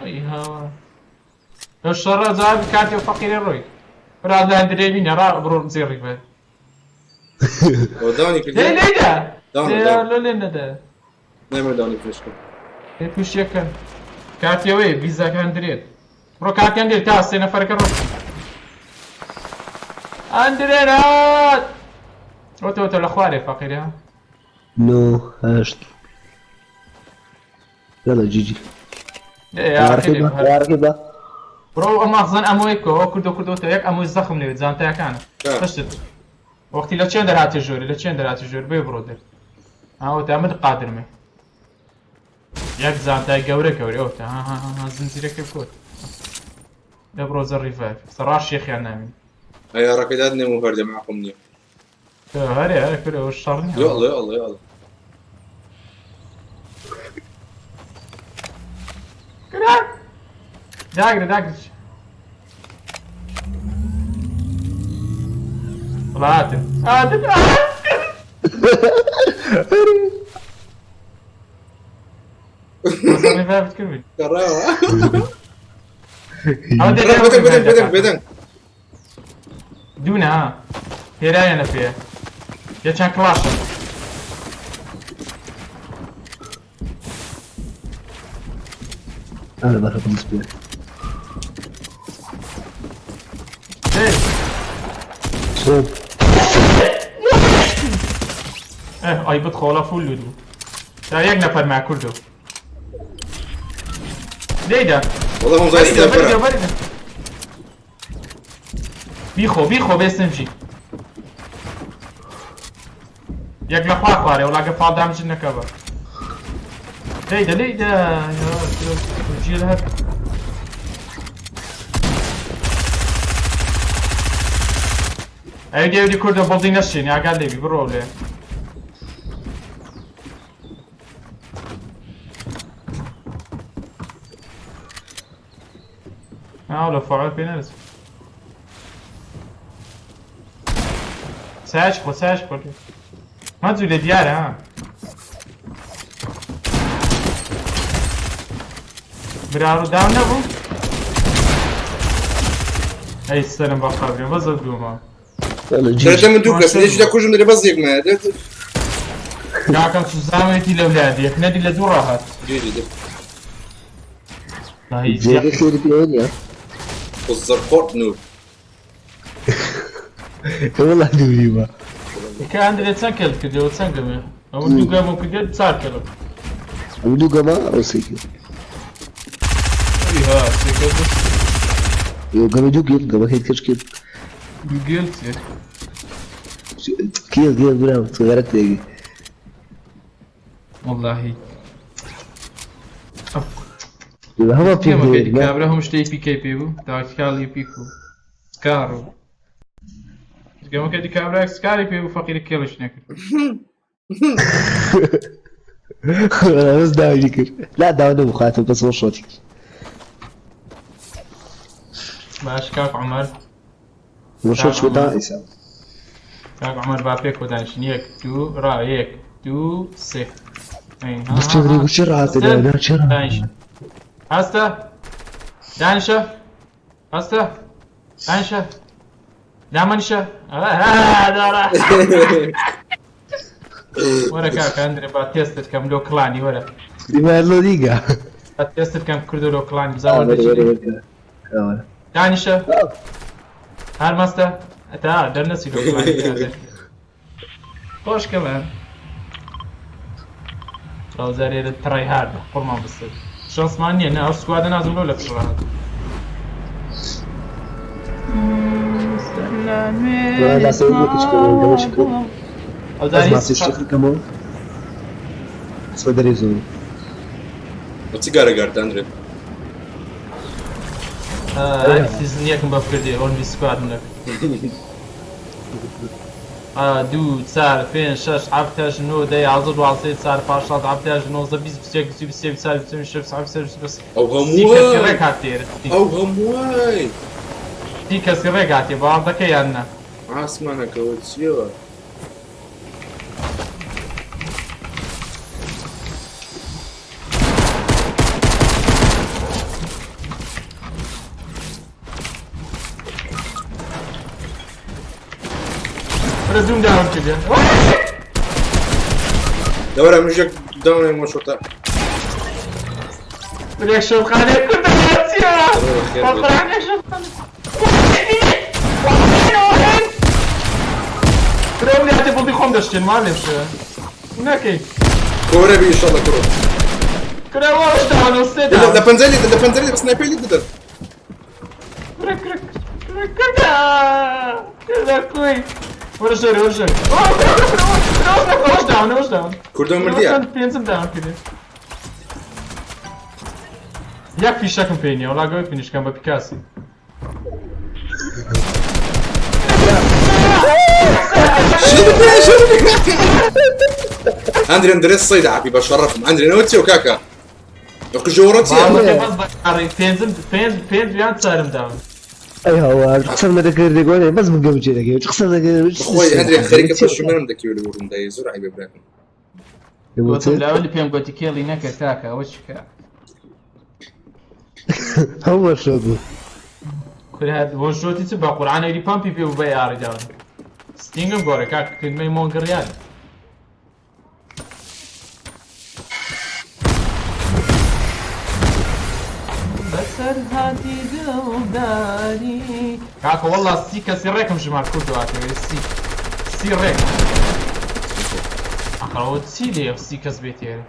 Speaker 4: ئەی هاوا لەو شەڕە جوابی کاتیەوە فەقیرە ڕۆی برادان درێ بینە ڕا بڕۆ زێڕی بێت
Speaker 1: داونی کردی
Speaker 4: لێدا لۆ لێ نەدا
Speaker 1: نەمە داونی پێشکە
Speaker 4: پێ پوشیەکەن کاتیەوەی ڤیزاکان درێت ڕۆ کاتیان دێت تا سێ نەفەرەکە ڕۆ ئەندرێنات ئۆتۆتە لە خوارێ فەقیرە
Speaker 6: نۆ هەشت لەڵە جیجی یارەکەی بە
Speaker 4: بڕۆ ئەمە زەن ئەمۆی کۆ کردەوە یەک ئەمۆی زەخم لێوێت جانتایەکانە پشتت وەختی لە چێن دەهاتی ژۆری لە چێن دەهاتی ژۆر بێ بڕۆ دەر ئەوتە ئەمە قادرمێ یەک زانتای گەورە ئەوتە زنجیرەکە بکۆت لە بڕۆ زەڕی ڤایف سەڕاش شێخیان نامین
Speaker 1: ئەیارەکەدات نێم و هەردە ماقم نییە
Speaker 4: هەرێ هەرێ کردەوە شەڕ نییە
Speaker 1: ئەڵێ ئەڵێ ئەڵێ
Speaker 4: داگرە بڵاتن زەڕی ڤایفت کردی
Speaker 1: بدەن
Speaker 4: دوونە ها هێرایەنە پێ یەکچەند کڵاشە
Speaker 6: أنا بروح بالنسبة لي صوب
Speaker 4: ئای بتخۆڵە فول لودو تا یەک نەفەر ما کوردو لێیدا
Speaker 1: والله هم زي سنايبر
Speaker 4: بیخۆ بێستنجی یەک لە خوا خوارێ وڵاگە فاڵدامژن نەکەوە لێیدا جیل هەر ئەو دێودی کوردە بەڵدی نەشین ئاگال لێبی بڕۆ لێ لە فعال پێ نەرس ساش خۆ مەجوو لێ دیارە ها براڕوو داو نەبوو ئەی سەرم بە خەبرێ بەزت دوومە
Speaker 1: درجة من دوكاس ليش دا كوجم دري بزيك ما
Speaker 4: کاکەم سوزاوێتی لەولاد یەک نەدی لە دوو ڕاهات
Speaker 6: زيادة خير بيونيا
Speaker 1: والزرقوط نوب
Speaker 6: والله دوبي ما
Speaker 4: کە ئەندرێ چەند کەل کردەوە چەند گەمێ ئەوە دوو گەمە کردێت چار کەلە
Speaker 6: ودو جما أو سيكل
Speaker 4: ها سێکەل
Speaker 6: يو جما دو جيل جما هيك كشكل
Speaker 4: گوگل
Speaker 6: كيف برام صغيرة تيجي
Speaker 4: والله
Speaker 6: يبقى هما
Speaker 4: كيما
Speaker 6: في
Speaker 4: كيدي كابرا هم شتي في كي بيبو داشكاني بيكو سكارو كيما كيدي كابرا سكاري بيبو فقير كيلوش ناكل
Speaker 6: بس داوي ذكر لا داوي مخاطب بس هو صوتي
Speaker 4: باش كاك عمر
Speaker 6: وشوت شو ده إسا
Speaker 4: كاك عمر بابيك ودانش نيك تو رايك تو سي
Speaker 6: بس تبري بشرعة تداوي بشرعة
Speaker 4: دانش هستا دانشة هستا دانشة دامنشة دارا ورا كاك اندري با تيستت كم لو كلاني ورا
Speaker 6: دي لو ديجا
Speaker 4: تيستت كم كردو لو كلاني بزاول بجي دانشة هالمستا تا درنسي لو كلاني خوش كمان لو زاري تراي هارد قرمان بسد شانس مانية انا او سكواد نازم لو لك شراحات
Speaker 6: لا سيدي كشكل جوا شكل
Speaker 4: او
Speaker 6: بس ما
Speaker 4: داري
Speaker 6: تشتغل كمان بس بدري يزوري
Speaker 1: وتسيجارة قارت أندري
Speaker 4: سيزن يكن بفكردي اون بي سكواد منك دو تسار فين شش عفتاش نو داي عزر وعصيد سار فاشات عفتاش نو زبيز بسيك زي بسيك سار بسيك شف عفتاش بس
Speaker 1: أو
Speaker 4: سيكا
Speaker 1: همواي
Speaker 4: سيرك هاتير
Speaker 1: أو همواي
Speaker 4: سيكا سيرك هاتير بعضك يانا
Speaker 1: عاسمانا كوتشيو
Speaker 4: رزوم داون كده
Speaker 1: دورة مجيك دورة مشوطة
Speaker 4: وليك شوف خانة كنت ناسيها وفرحنا شوف خانة تروني هاتي بلدي خم داشتين معلم شو ناكي
Speaker 1: كورة بي إن شاء الله كورة
Speaker 4: كده واش داون وستيد
Speaker 1: لا بنزلي بس نايبي لي ددر
Speaker 4: كرك كده كوي ورا شوري واش داون
Speaker 1: كردون مرديا
Speaker 4: بينزم داون كده ياك في شكل بيني ولا قوي فينيش كان ببيكاسي
Speaker 1: أندري الصيد عبي بشرفهم أندري نوتي وكاكا لو جورتي
Speaker 4: فين بيان سالم داون
Speaker 6: اي هو تخسرنا ذكر دقيقة بس من قبل كذا تخسرنا
Speaker 1: خوي أندري خريك فش منهم دكيو اللي ورم داي زور عيب إبراهيم
Speaker 4: لا اللي فيهم قلت كيلي نكا كاكا وشكا
Speaker 6: هو شو
Speaker 4: كل هذا وجوتي تبع قرآن يدي بامبي بيو بيا رجال ستينغم غوري كاك كلمة مونغر يعني لەسەر هاتی دڵداری کاکە وەڵا سی کەسی ڕێکم ژمار کردواتەوێ سی ڕێک ئەخەوە چی لێ سی کەس بێت ێرە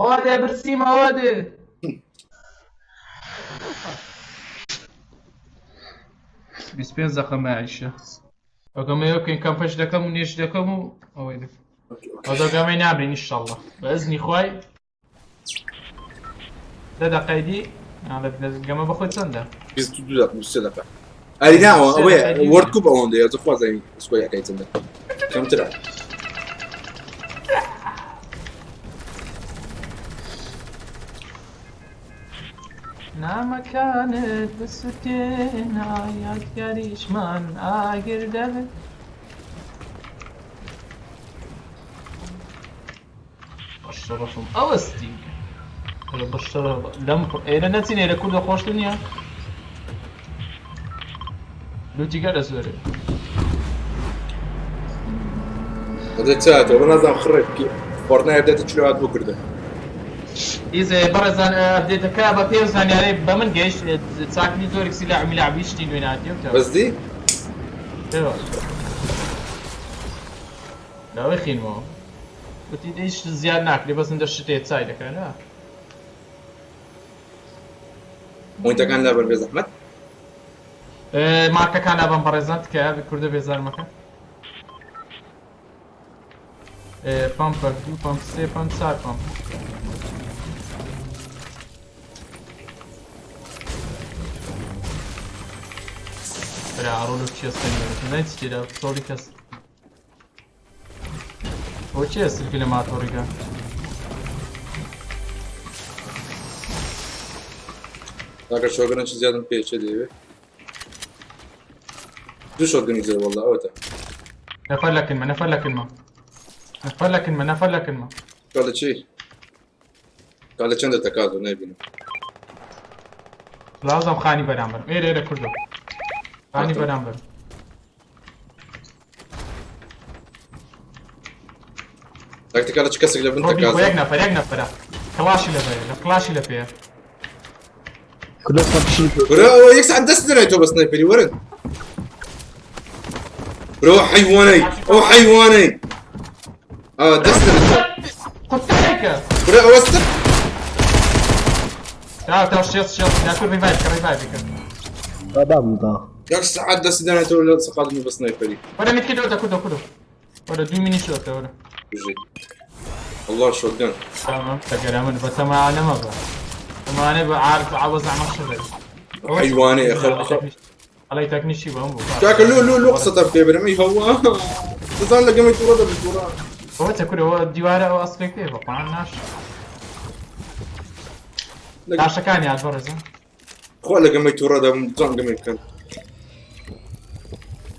Speaker 4: ئۆدێ برسیمە ئۆدێ بیست پێنج دەقەمە عیشە ئەگەمەیە بکەین کەمپەش دەکەم و نێژ دەکەم و ئەوەی دەکەم ئەو دەگەمەی نابرین ئینشەڵڵا بە ئەزنی خوای دە دەقەیدی گەمە بەخۆی چەندە؟
Speaker 1: 22 دقيقة ئەری ناوە ئەوەیە وەرد کوب ئەوەندەیە خوازای سکۆیەکەی چەندە کەمترە
Speaker 4: نامەکانت بسووتێنا یادگاریشمان ئاگر دەبێت بەشەڕەفم ئەوەستی بەشەڕە لەم ئێرە نەچین ئێرە کوردە خۆشتر نییە لوتیگە لە زۆرە
Speaker 1: دەچێت چاتەوە نازانم خڕێت فۆرتنایت دێتە چلوات بۆ کردن
Speaker 4: ئیزێ بەڕێزان ئەپدێتەکە بە پێ زانیارەی بە من گەیشت چاکنی زۆرێکسی لە عمیلاعبی شتی نوێ ناتیەوە
Speaker 1: بەزدی؟
Speaker 4: لەوەی خینمەوە وتی هیچ زیاد ناکرێ بەسن دە شتێ چای دەکەن
Speaker 1: مۆینتەکان لەبەر بێ زەحمەت
Speaker 4: مارکەکان لابم بەڕێزان تکە کوردە بێزار مەکە پامپەک دوو پامپ سێ پامپ چار پامپ ئەڕۆ چێستە نایچێدا سۆڵی کەس بۆ چێ سلکی لە ماتۆڕیگە
Speaker 1: تاکە شۆگەنە چ زیادم پێچە دەیەوێت دوو شۆگەنی زێ وەڵڵا ئەوەتە
Speaker 4: نەفەر لەکنمە نەفەر لەکنمە نەفەر لەکنمە نەفەر لەکنمە
Speaker 1: کاڵە چی؟ کاڵە چەندە تەکات و نایبینم
Speaker 4: لازم خانی بەرامبەر ئێرە ئێرە کوردە خانی بەرامبەر
Speaker 1: تاکتیکاڵە چ کەسێک لە بن تەکات
Speaker 4: یەک نەفەر یەک نەفەرە کڵاشی لە بەیە لە کڵاشی لە پێە
Speaker 1: برا ئەوە یەک سەعەت دەست دەنای تۆ بە سنایپەری وەرن برا ئەو حەیوانەی ئەو حەیوانەی دەست دەنای
Speaker 4: قوتەکە
Speaker 1: برا ئەوەستە
Speaker 4: تا شێست ناکرد ڕیڤایڤ کە ڕیڤایڤ بکەن
Speaker 1: یەک سەعەت دەست دەنای تۆ لە سەقاتم بە سنایپەری
Speaker 4: وەرە میت کردەوە دەکوردە کوردە وەرە دوو مینی شۆتە وەرە
Speaker 1: الله شۆگەن
Speaker 4: تمام تەگەرامن بە تەمانەمە بە تەمانە بە عارف عوەز عمەق شەدەر
Speaker 1: حیوانەیە
Speaker 4: ئەڵی تەکنیشی بەم بوو
Speaker 1: کاکە لۆ قسەتە پێ برم ئەی هەوا دەزان لەگەمەی تووڕە دەبێت تووڕە
Speaker 4: ئەوە تەکوورەوە دیوارە ئەوە ئەسپێک پێ بەقوان ناش داشەکانی هات بەڕێزە
Speaker 1: خۆ لەگەمەی تووڕە دەبم جان گەمەی بکەن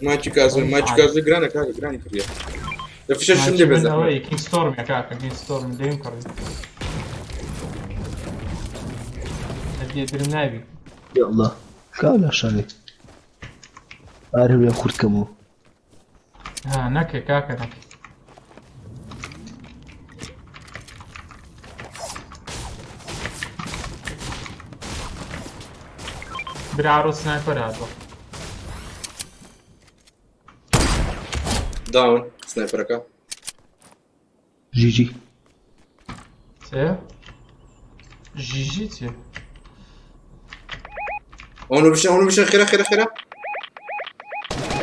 Speaker 1: ماچی کازوی گرانە کاکە گرانی کردیە لە فشە شم لێ بێزە
Speaker 4: کینگستۆرمە کاکە کینگستۆرم دەیم کڕی هەدیێترم ناوی
Speaker 6: یا الله کالا شانێک ئارەوێ خوردکەمەوە
Speaker 4: نەکێ کاکە نەکێ برارۆ سنایپەر هاتووە
Speaker 1: داون سنایپەرەکە
Speaker 6: ژیجی
Speaker 4: چێ؟ ژیژی چێ؟
Speaker 1: ئەوە بشێن خێرا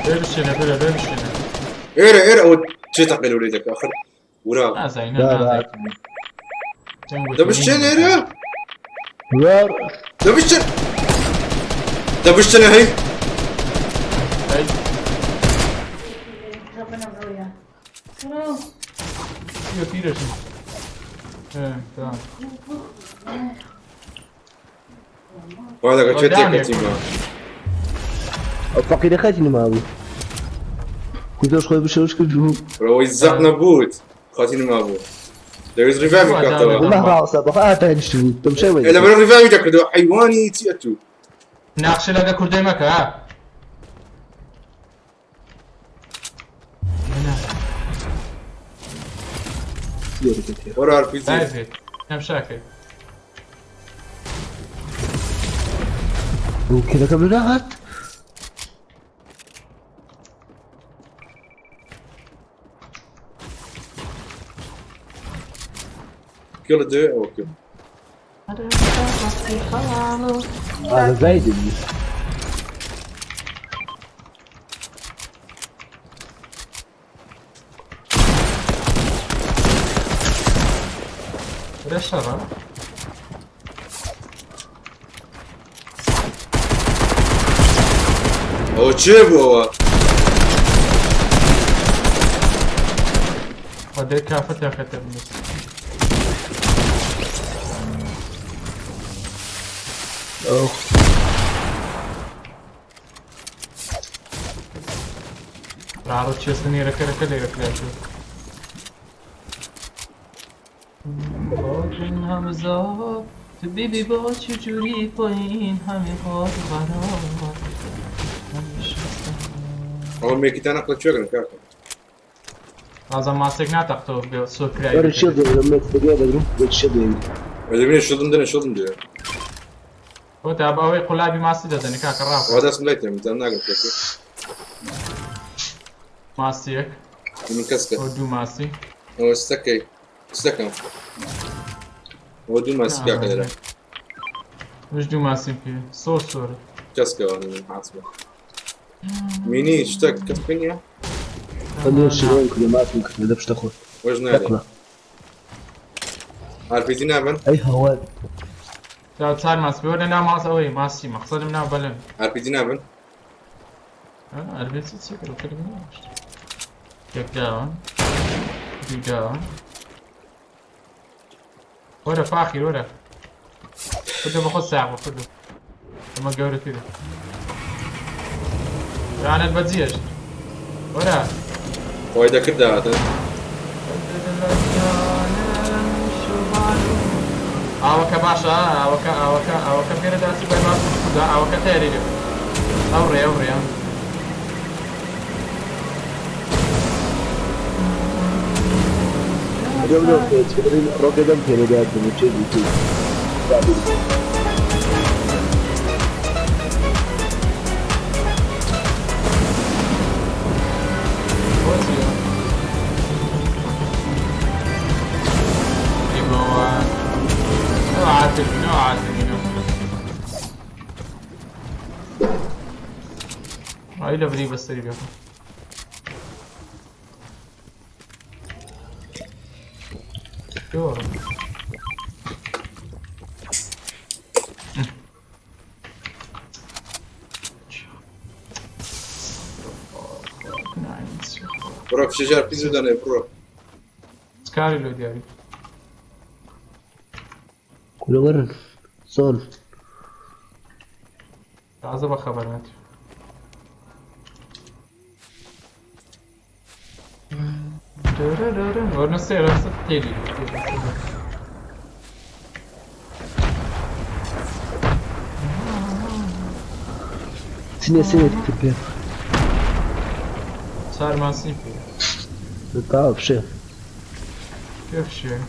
Speaker 4: بێ بشێنە بێ بشێنە
Speaker 1: ئێرە ئەوە چێ تەقی لەورەی دەکە ئەخر ورا
Speaker 4: نازانین
Speaker 1: دەبشتێن ئێرە
Speaker 6: وار
Speaker 1: دەبشتێنە هەی
Speaker 4: پیرەشی
Speaker 1: وا دەکە چێ تێکەتیمە
Speaker 6: ئەو فەقیرەکەتی نمابوو کودۆش خۆی بشەوش کرد
Speaker 1: ئەوەی زەق نەبووت خاتی نما بوو دەوێت ڕیڤایڤی بکاتەوە
Speaker 6: ڕاستە بەخوا ئاتانیشت بوو دەمشەوە
Speaker 1: لەبەر ڕیڤایڤی دەکردەوە حەیوانی چیە تو
Speaker 4: ناخشە لەگە کوردەی مەکە
Speaker 1: ورا RPG
Speaker 4: دايفيد نعم شاكر
Speaker 6: وكذا كم نقط
Speaker 1: كل ده اوكي
Speaker 6: هذا زايد اللي
Speaker 4: ليش شرع؟
Speaker 1: هو تشيب هو
Speaker 4: وديك كافتها كتبني
Speaker 6: اوه
Speaker 4: راعو تشيسني ركرك اللي ركلاتو باجن همزا تو بیبی با چجوری پایین همه خواهد قرار
Speaker 1: اول ما كنت انا قلت شغل كاكا
Speaker 4: لازم ماسك ناتاقتو بسوق
Speaker 6: ورا
Speaker 4: كراي
Speaker 6: الشيلد لما تلاقيه بدرو بالشيلد
Speaker 1: اذا بين شلدم دنا شلدم دي
Speaker 4: وانت ابوي قلابي ماسي دادني كاك الرافع
Speaker 1: وهذا اسم ليتم مثلا ناقل كاكا
Speaker 4: ماسيك
Speaker 1: من كسكه
Speaker 4: ودو ماسي
Speaker 1: هو استكي استكم هو دون ما سكاك هذا
Speaker 4: وش دو ماسي فيه صور صور
Speaker 1: كسكه انا حاسبه ميني اشتك كفنيا
Speaker 6: خلينا الشيلين كلمات ممكن ما باش تاخذ
Speaker 1: وجنا هذا عارف يدينا بن
Speaker 6: اي هواد
Speaker 4: لا صار ماس بيقول انا ماس اوي ماسي مقصد منها بلن
Speaker 1: عارف يدينا بن
Speaker 4: البيت سيكر وكلمة كيف داون داون ورا فاخر ورا خده باخد ساعة خده لما قوري كده يعني البدزيج ورا
Speaker 1: وايدا كده هذا
Speaker 4: اوكا باشا اوكا بيرا داسي باي باسو اوكا تاري اوري
Speaker 6: اليوم لو تقدرين رقدم في رياضات من الشيء اللي
Speaker 4: هاي لبري بس تري بياخد شو
Speaker 1: برو في شجر بيزو دنا برو
Speaker 4: سكاري لو دياري
Speaker 6: كل ورن صون
Speaker 4: عزب خبرات ورنسي راسة تيلي
Speaker 6: سنة تكتب
Speaker 4: صار ما سيفي
Speaker 6: تعرف شيء
Speaker 4: كيف شيء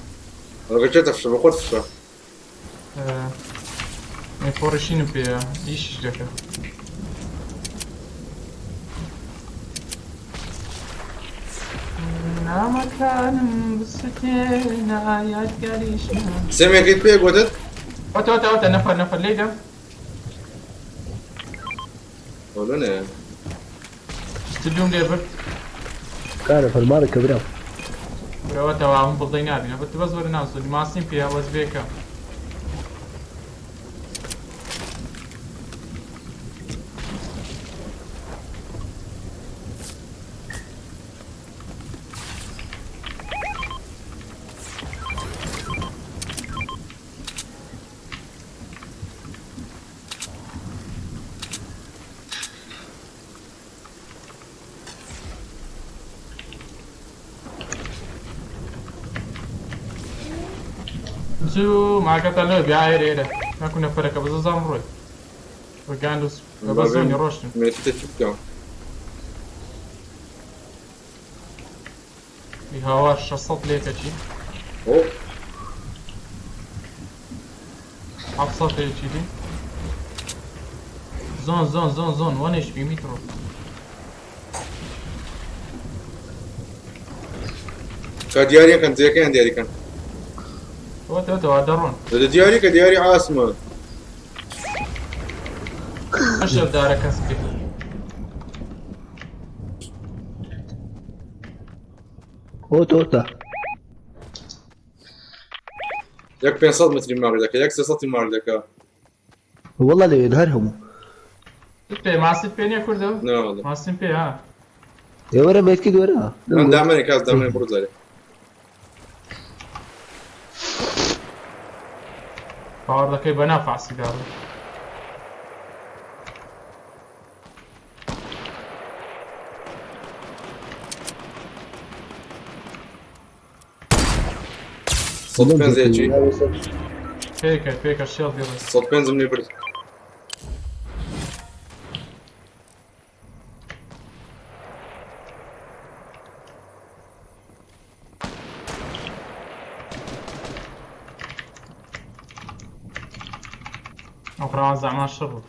Speaker 1: رجعت في بقول في الشهر
Speaker 4: ما يفورشين بيا ايش جاكا مكان بالسكينة يا تقاليش
Speaker 1: سامي كيف بيك ودت
Speaker 4: اوتا نفر ليدا
Speaker 1: ولا انا
Speaker 4: استليوم ليبر
Speaker 6: كان في الماركة برا
Speaker 4: اوتا وعم بضينابي بس بزور ناس اللي ماسين فيها وزبيكا زو ما قتلوا بعيرة ما كنا فرقة بس زامروي وقاندوس بزوني روشن
Speaker 1: ما تتشوف كم
Speaker 4: بهواش الصوت ليك شي
Speaker 1: أوه
Speaker 4: حفصة في كذي زون 1 HP مترو
Speaker 1: كدياري كان زي كان دياري كان
Speaker 4: تو درون
Speaker 1: دياري كدياري عاصمة
Speaker 4: اشرب دارك اسكي
Speaker 6: توتا
Speaker 1: ياك 500 متر ماردك ياك 600 ماردك
Speaker 6: والله اللي يظهرهم
Speaker 4: مع سبين يا كردو
Speaker 1: لا والله
Speaker 4: مع سبين ها
Speaker 6: يا ورا ما يتكد وراها
Speaker 1: أنا دائما كاس دائما برد عليه
Speaker 4: باور ذكي بنافع السيجاره
Speaker 1: صوت بنز يجي
Speaker 4: فيك الشيط يلا
Speaker 1: صوت بنز من يبرد
Speaker 4: أقرأ زعما الشرب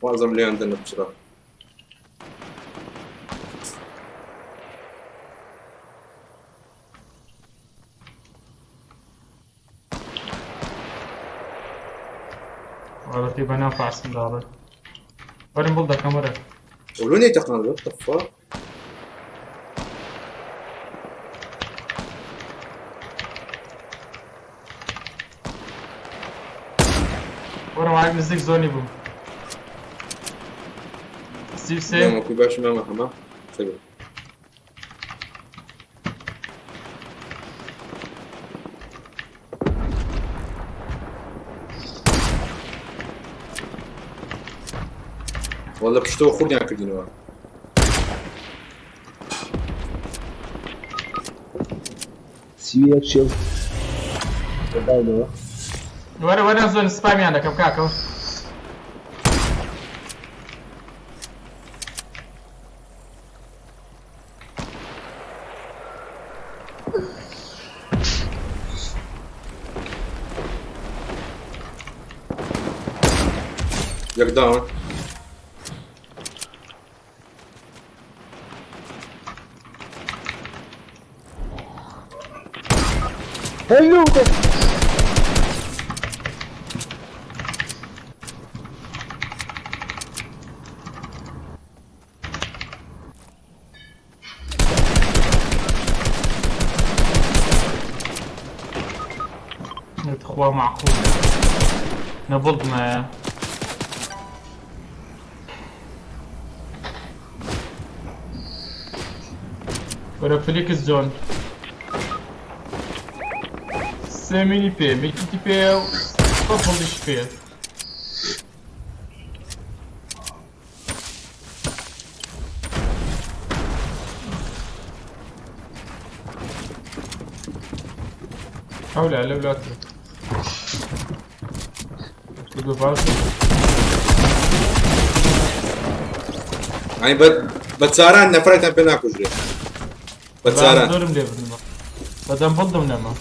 Speaker 1: معظم اللي عندنا بصراحة
Speaker 4: هذا في بنافع اسم داره وين بلده كاميرا
Speaker 1: ولوني تقنية طفا
Speaker 4: ورا معي مزيك زوني بو ستيف
Speaker 1: لا
Speaker 4: سيف
Speaker 1: ماكو باش ما محما سبب والله بشتو خودني عكردينوا
Speaker 6: سويك شيل
Speaker 4: وين زون سبامي عندك كم كاكو
Speaker 1: ياك داون
Speaker 6: هلو
Speaker 4: نتخوى معقول نبض ما ورا فليك الزون ساميني بي ميكيتي بي تفضل الشفير حول على ولاد تقول فارسي
Speaker 1: يعني بتساران نفرت بينا كوجري بتساران
Speaker 4: دورم ليه بدنا بدنا بلدم نما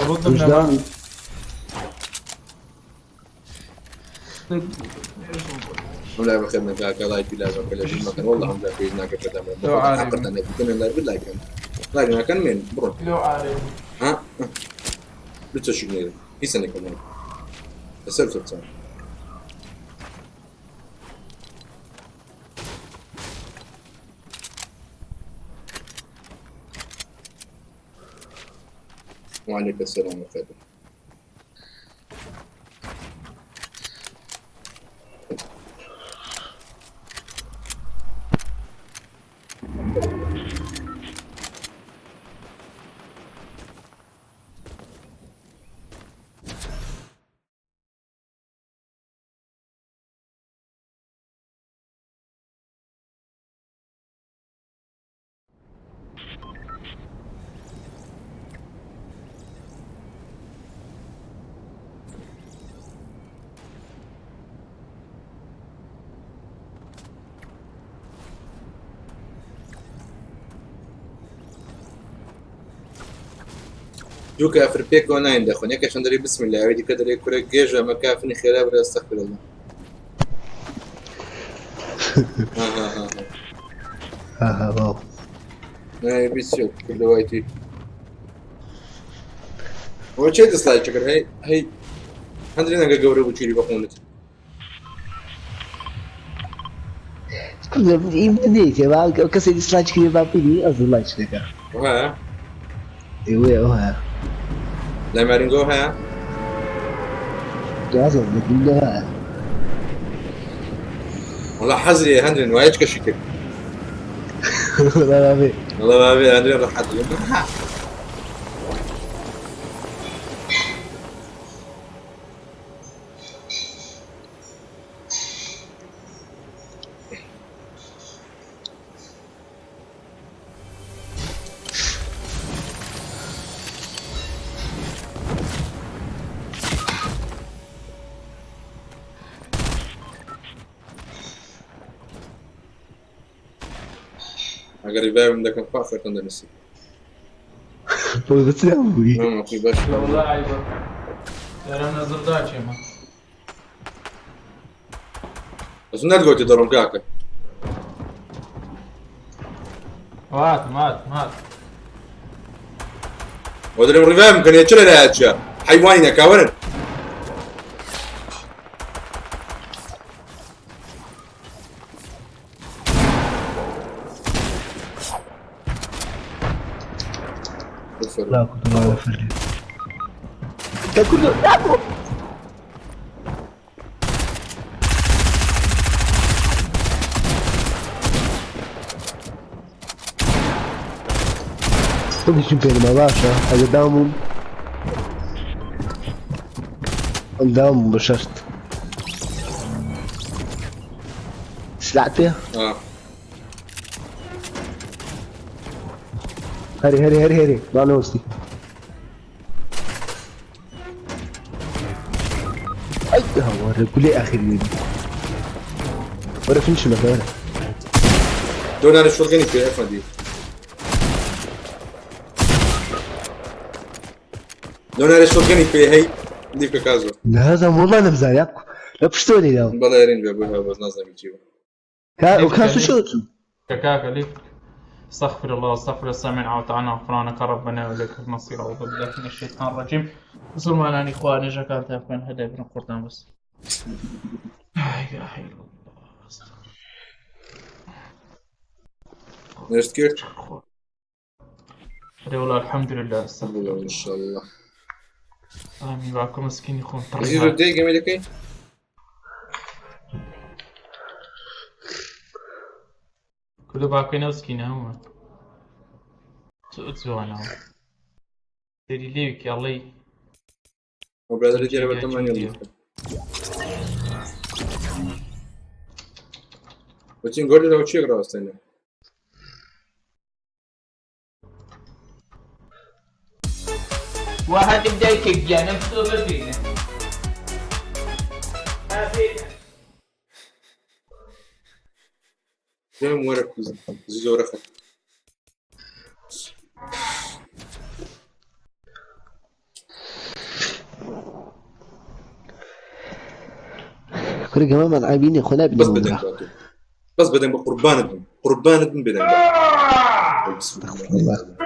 Speaker 4: بلدم نما
Speaker 6: وجدان
Speaker 1: ولا بخدمة كاكا لايك لازم كل شيء مكان والله هم لا بيجنا كيف
Speaker 4: لو عارف.
Speaker 1: حقت أنا بكون لا بالله كان لا كان مين برو
Speaker 4: لو عارف
Speaker 1: ها بتشوفني في سنة كمان السلف صار وعليك السلام وخير دوو کافر پێکەوە ناین دەخۆن یەکەشان دەری بسم الله ئەوەی دیکە دەرێ کوڕێک گێژە ئەمە کافنی خێرا بەرە ئەستەغفر الله
Speaker 6: ها باو
Speaker 1: نایە بیست کردەوەیەتی ئەوە چێ دەسڵایکی کرد هەی هەندێک نەگە گەورە بوو چیری بەخۆنت
Speaker 6: ئیمتنیت ئەو کەسێک دیسلاج کردی با بینی ئەو دیسلاج دەکات
Speaker 1: هەیە
Speaker 6: ئێوێ ئەو هەیە
Speaker 1: لای مارینگۆ هەیە
Speaker 6: دوازە لەبینەوە هەیە
Speaker 1: وەڵا حەزری هەندێک وایە چ کەشی کرد
Speaker 6: وەڵامێ
Speaker 1: وەڵا بابێ هەندێک ڕەحەت ئەگەر ریڤایڤم دەکەم پافێتەن دەنووسی
Speaker 6: بۆی بچرا بووی
Speaker 1: مامەقی باش
Speaker 4: والله عيبه ترى نظر داچي ما
Speaker 1: بەس نەتگوتی دەڕۆم کاکە
Speaker 4: مات
Speaker 1: وە دەرێم ریڤایڤم کەنێ چ لەلایە چیە حیوانی نەکاوەرن
Speaker 6: لا كنت ما أفرد تاكل تاكل خذ الشمبين ما باشا هذا دامون الدام بشرت سلعته هري ما نوستي اي هو الرجولي اخر يوم ولا فينش مكانه
Speaker 1: دون انا شو غني في افندي دون انا شو غني في هي ديك كازو
Speaker 6: لا هذا والله انا مزايق لا بشتوني ده
Speaker 1: بالله يرين بابوها بس نازل يجيبه
Speaker 6: كان شو
Speaker 4: كاكا ليك استغفر الله واستغفر السامع وتعالى غفرانك ربنا واليك المصير اعوذ بالله من الشيطان الرجيم مسلمان اخواني جاكانت افكان هذا ابن قردان بس لا اله الا الله
Speaker 1: نشتكيت
Speaker 4: والله الحمد لله استغفر
Speaker 1: الله ان شاء الله
Speaker 4: امين معكم مسكين يخون
Speaker 1: زيرو دقيقة ملكي
Speaker 4: كله باقي نوسكين هم سؤال تري ليك يا الله
Speaker 1: وبرادر دي ربع 8 وتين قول لو تشي غراس تاني
Speaker 5: واحد يبدا يكب يعني نفسه فينا ما فينا
Speaker 1: جاي ورق زيزو رخا
Speaker 6: كل جماعة ملعبين يا اخوانا
Speaker 1: بس بدن بقربان بدن بسم الله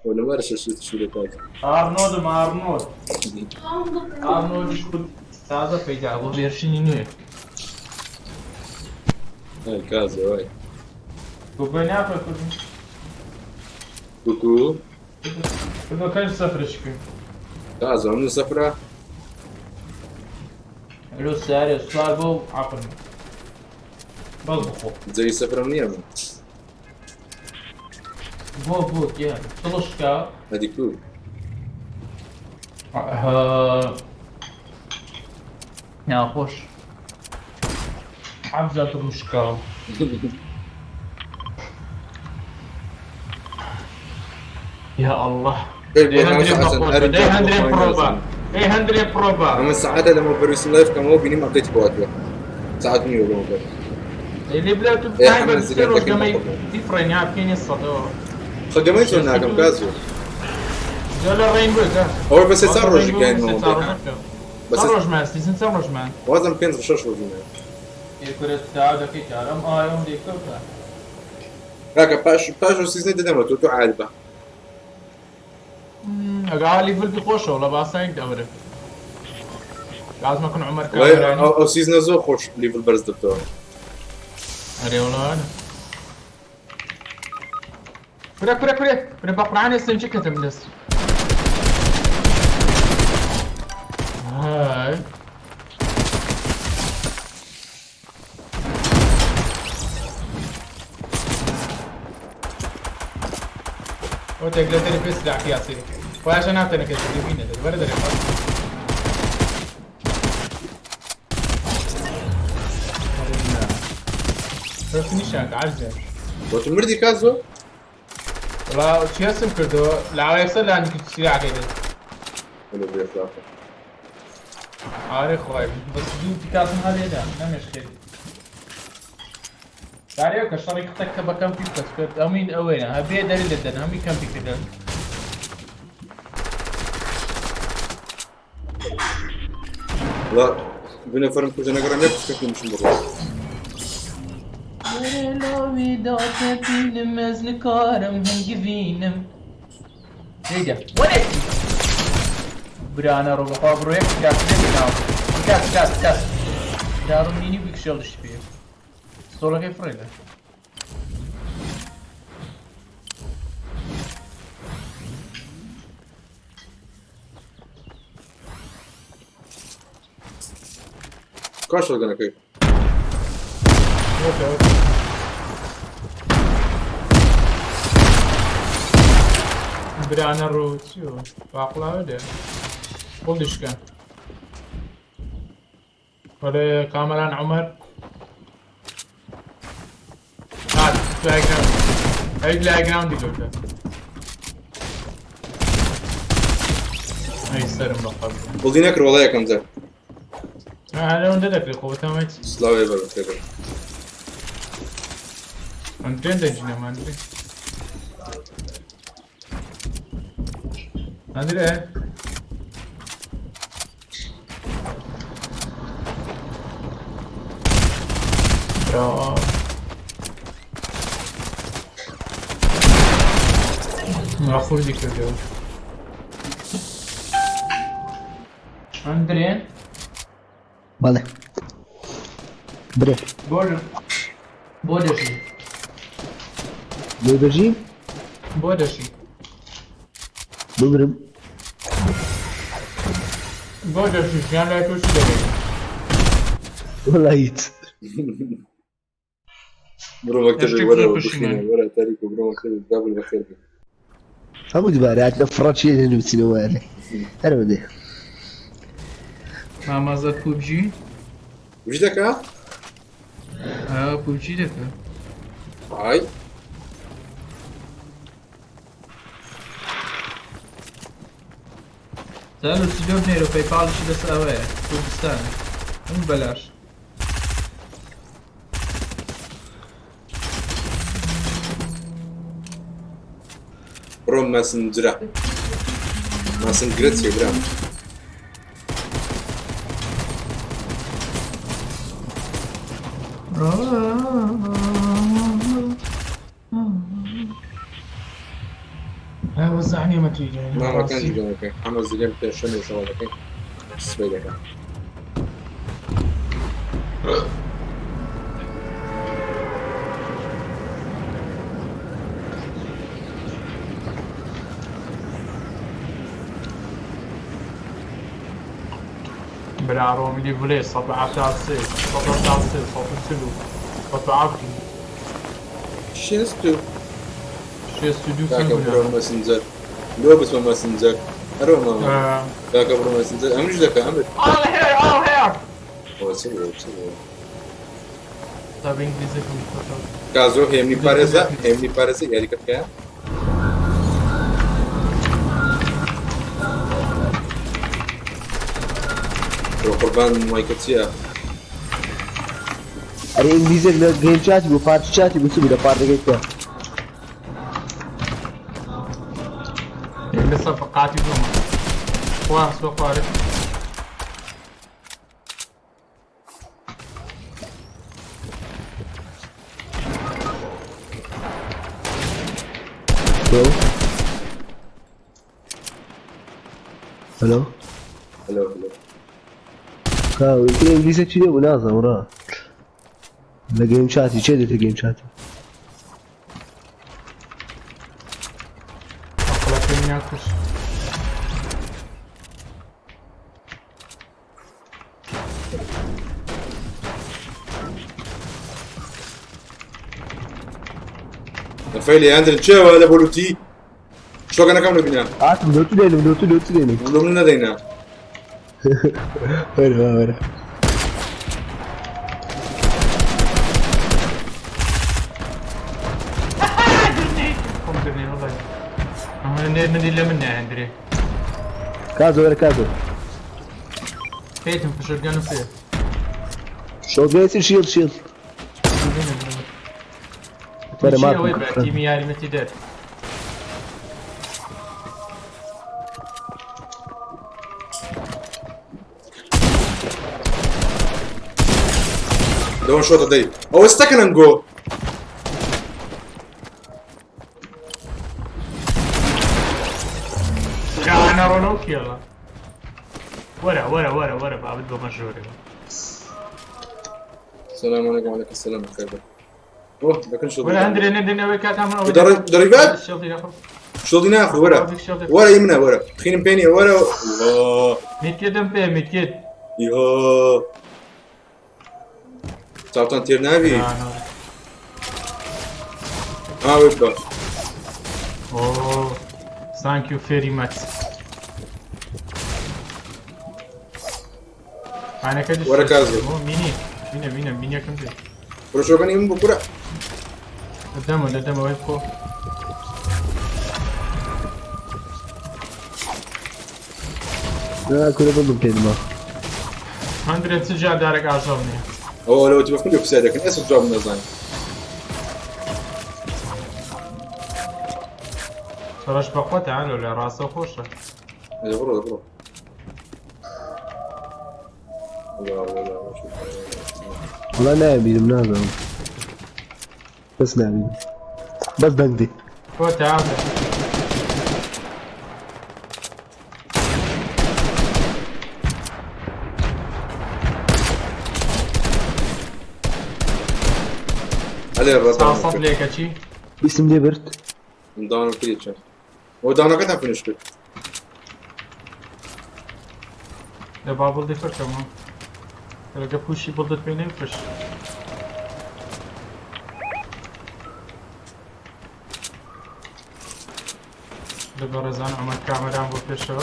Speaker 1: ولا ورش شو لك
Speaker 4: ارنولد شو هذا فيجا ابو بيرشيني نوي
Speaker 1: هاي كازا هاي
Speaker 4: وبناك
Speaker 1: كوكو
Speaker 4: كنا كان سفر شكو
Speaker 1: كازا من سفرة
Speaker 4: لو ساري صابو عقل بطبخو
Speaker 1: زي سفرة منيا
Speaker 4: بو يا طلشكا
Speaker 1: هذي كو
Speaker 4: يا خوش عبزة طلشكا يا الله هندري بروبا
Speaker 1: أما الساعات لما بريس لايف كانوا بيني ما قيت بواتوا ساعات مية ولا مبر
Speaker 4: اللي بلا تو
Speaker 1: إيه،
Speaker 4: تايم
Speaker 1: حمد
Speaker 4: بس
Speaker 1: زين
Speaker 4: روج
Speaker 1: لكن
Speaker 4: ما
Speaker 1: بقول.
Speaker 4: يفرن يا بكين الصدو
Speaker 1: خدمت ولا ناكم كازو
Speaker 4: لا رين بوز
Speaker 1: هو بس يصير روج كاين بس
Speaker 4: روج ما سيزن روج ما
Speaker 1: وزن كاين رشاش روجنا
Speaker 5: يكرت تعود كي تعلم يوم ديك كفا
Speaker 1: هاكا باش وسيزن دنا تو عالبه
Speaker 4: قال لي فيلم خوش والله باسايك دوري لازم اكون عمر
Speaker 1: والله
Speaker 4: كامل
Speaker 1: او سيزن زو خوش ليفل برز دكتور
Speaker 4: اري والله انا كرة بقرعاني استنجي كتب ناس هاي وتقدر تلبس لعب يا سيدي وعشان اعطينا كده يمين ده ولا ده بس نشانك عجز
Speaker 1: وتمردي كازو
Speaker 4: والله شو اسم كردو لا يصل عندك سلاح كده
Speaker 1: ولا بيطلع
Speaker 4: عارف خوي بس دي كاسم هذه ده ما مشكله تعرف كشريكتك بكم في كسكت امين اوينا هبي دليل الدن همي كم في كده
Speaker 1: لا بنا فرم كوجنا قرن يبس كيف مش مرة
Speaker 4: لو يدوك بينم ازن كارم هنجفينم ريجا وين برانا رو بخاب رويك كاس دارو ميني بيكشل الشبيه صولا كيف ريدا
Speaker 1: كاش لقنا كيف
Speaker 4: برانا رو شو باقلا وده قولش كان ولا كاملان عمر هاد بلاي جراوند هاي بلاي جراوند يقول هاي السرم بقى
Speaker 1: ولدي نكر والله يا كم زين
Speaker 4: انا وين دلك القوة تمام
Speaker 1: سلاوي يبرد كذا
Speaker 4: انت دجنا ما ادري ادري برافو مأخور دي كده اندرين
Speaker 6: بله بره
Speaker 4: بودشي
Speaker 6: ببرجي
Speaker 4: بودشي
Speaker 6: ببرم
Speaker 4: بودشي كان لا توشي ده
Speaker 6: والله يت
Speaker 1: برو مكتب
Speaker 4: اشتكي
Speaker 1: ولا
Speaker 4: في
Speaker 1: بخينا
Speaker 4: الشمال.
Speaker 1: ولا تاريخ برو مكتب قبل بخير
Speaker 6: هم دباري عاد فرات شيء هنا بتسنوه انا بدي
Speaker 4: ما مازال بوبجي
Speaker 1: وش ذاك
Speaker 4: بوبجي ده
Speaker 1: هاي
Speaker 4: سألوا تجاوبني لو باي بال شي بس اوه كردستان مو ببلاش
Speaker 1: برو ما سنجرا ما سنجرت يا برام
Speaker 4: وزعني ما تيجي
Speaker 1: ما كان جينا كان حمز زين بتاع شنو شغله كان سبيدا كان
Speaker 4: بالعروم اللي بوليس صبعة تاع السيف صبعة تاع السيف صوت السلو صبعة
Speaker 1: شنستو
Speaker 4: شي استوديو
Speaker 1: ذاك
Speaker 4: سنبلا
Speaker 1: برو ماسنجر لو بس ما ماسنجر ارو ما ذاك برو ماسنجر امش ذاك امر
Speaker 4: all here
Speaker 1: هو سوى
Speaker 4: طيب انجليزي كم
Speaker 1: caso che mi pare se ieri perché رو قربان مایکتیه
Speaker 6: ئەرێ ئینگلیزێک لە گەیم چاتی بۆ پارتی چاتی بچ بوو لە پارتەکەیتە
Speaker 4: لسه بقاتي بوما واه سوى قارب
Speaker 6: هەلۆ
Speaker 1: هلو
Speaker 6: کاو ئینگلیزێک چی لێبوو نازانم ڕا لە گەیم چاتی چێ دێتە گەیم چاتی
Speaker 4: أقلع في نياكش
Speaker 1: فعلی عندنا چه ولا بولوتی شو كان كم نبينا
Speaker 6: هاتم لۆتو دێنم
Speaker 1: ولو ندينا
Speaker 6: وەرە
Speaker 4: قم درني والله أنا ندي إلا مني عندري
Speaker 6: کازۆ کازۆ
Speaker 4: فيتم في شرقان وفيه
Speaker 6: شۆگەیەتی شیڵ وەرە
Speaker 4: شيء
Speaker 6: مات
Speaker 4: وين بقى تيمي ياري متي دار
Speaker 1: دون شوطة دي او استكن انجو
Speaker 4: أنا رونوك يلا ورا بعد بمجوري
Speaker 1: السلام عليكم وعليكم السلام كيف اوه لكن شو
Speaker 4: ولا عندي ندي نوي كاتام
Speaker 1: دريفات
Speaker 4: الشرطي ياخذ
Speaker 1: شو دي ناخذ ورا يمنا ورا خلينا بيني ورا الله
Speaker 4: ميتيدم بي ميتيد
Speaker 1: يا تعطان تير نافي ها ويبقى
Speaker 4: اوه ثانك يو فيري ماتش انا كده
Speaker 1: ورا كازو.
Speaker 4: ميني كم دي
Speaker 1: ورا شو كان يم بكره
Speaker 4: قدامه ويبقى
Speaker 6: كورە بڵم پێدما
Speaker 4: 100 سجاد دارك عجبني
Speaker 1: هو لو تبغى كله بساعدك كان اسف جواب نظام
Speaker 4: صراش بقوة تعالوا لراسه خوشه
Speaker 1: دبرو لا
Speaker 6: وڵا نابینم نازانم بەس نابینم بەس بەندی
Speaker 4: هو تعال
Speaker 1: عليه الرضا
Speaker 4: صعصب ليك اشي
Speaker 6: اسم لێ برد
Speaker 1: دانا كريتش هو دانا كتب في نشكل
Speaker 4: دابا بلدي فرش كمان تلقى بوشي بلدت بيني فرش دابا رزان عمل كاميرا عم بفرشها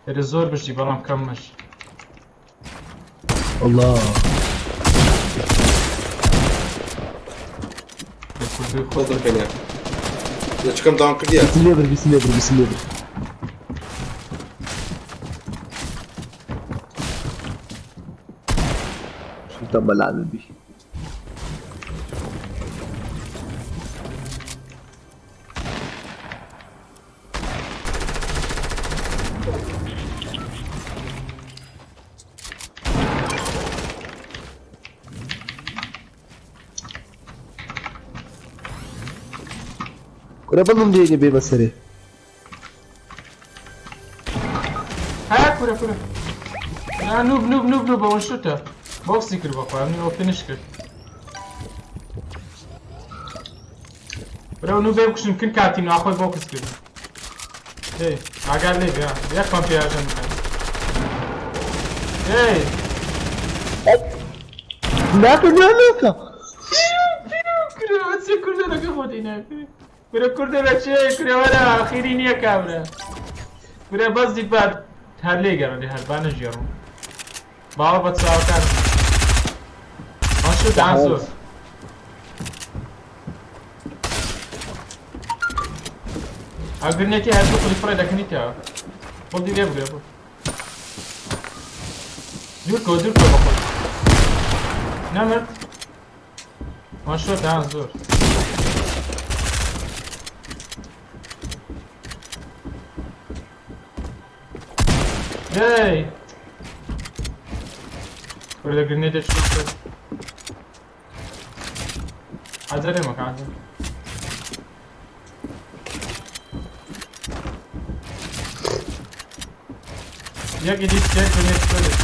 Speaker 4: هذا زور بجي بلا مكمش
Speaker 6: الله
Speaker 1: تفضل كلام ليش كم داون كريا
Speaker 6: بسم لێ برد شو بەلانت بی كورە بڵم دێنێ بێ بەسەرێ
Speaker 4: ها كورة لا نوب اول شوتا بوكسي كر بقى مني او فينيش كر برو نوب بكش يمكن كاتي نو اخوي بوكس كر ايه اقال لي يا كم في عشان ايه
Speaker 6: ناکە
Speaker 4: كره بس كره لك خدينا كره شيء كره ولا اخيري نيه كامله كره بس دي بعد هاللي قالوا لي هالبانا جيرو بابا بتساوي كان ما شو تعزز ئەگرنێتی هەر دوو قلیفڕێ دەکەنیتەوە خۆڵی لێ بگرێ بۆ دوورکەوە دوورکەوە بەخۆی نەمرد وان شۆتە زۆر دەی وەرە گرنێتە چ حەزەرێ مەکە حەزەر یەکی دیت چێت گرنێت شۆدێت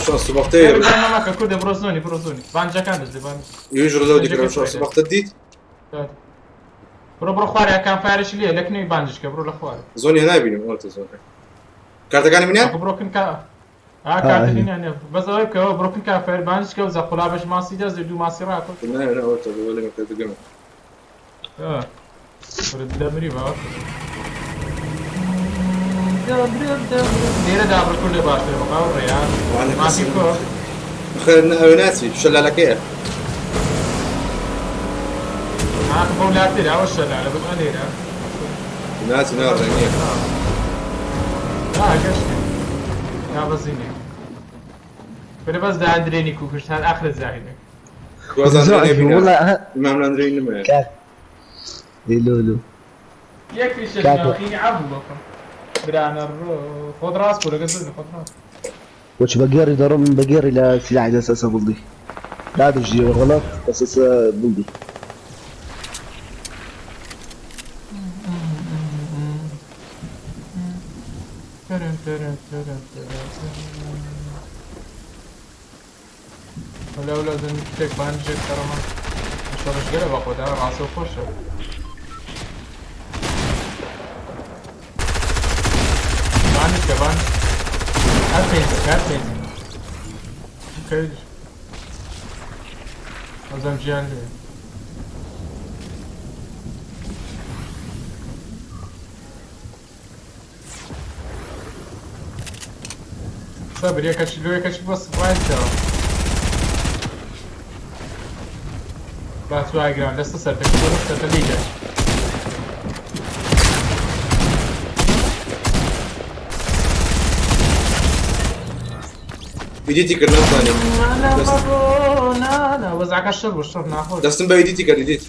Speaker 1: شانس سوبەختەیە
Speaker 4: مەکە کوردە بڕۆ زۆنی بڕۆ زۆنی بانجەکان دەزێ بانج
Speaker 1: یویش ڕۆ دیکەم شانس سوبەختە دیت
Speaker 4: بڕۆ خوارەکان فارش لێ لە کنەوەی بانجشکە بڕۆ لە خوارە
Speaker 1: زۆنی نابینم ئەوتە زۆن کارتەکانی منیان
Speaker 4: بڕۆکن کا کارتنیانێ بەزەوەی بکەوە بڕۆکن کا فێر بانجکە و زەخۆلا بەش ماسی دەزێ دوو ماسی ڕاکە
Speaker 1: ئەوتە لەمە کارتەکەم
Speaker 4: دەمری باوە لێرە دابڕ کوردە باشتر بەقاو ڕێیان ماسی کۆ
Speaker 1: خێر ئەوە ناچی شەلالەکەیە
Speaker 4: بۆ لاتێرە ئەوە شەلالە بگە لێرە
Speaker 1: ناچی ناڕێنیە
Speaker 4: گەشتێ نابەزینێ بەرە بەس دادرێنی کوکشت هەر ئاخرە زاهیدێ
Speaker 1: مام لاندرێن نمایە
Speaker 6: لولو
Speaker 4: یەکیش ناخینی عەبوو بەکەم برانە ڕۆ خۆت ڕاست بوو لەگەڵ خۆت ڕاست
Speaker 6: وش بقيري ضرب من بقيري لسلاح اساسا بلدي لا تجي غلط اساسا بلدي
Speaker 4: ولا لازم تك بانجك ترى ما شو مشكلة باخذها راسه وخشه بانج كمان هاتين اوكي لازم جيان لي صبر يا كشلو يا كشلو بس فايته بس واقع لسه سرتك لسه تليجا
Speaker 1: ایدیتی کردن ثاني
Speaker 4: لا وزعك الشرب والشرب ناخذ
Speaker 1: دستم با ایدیتی کرد ایدیت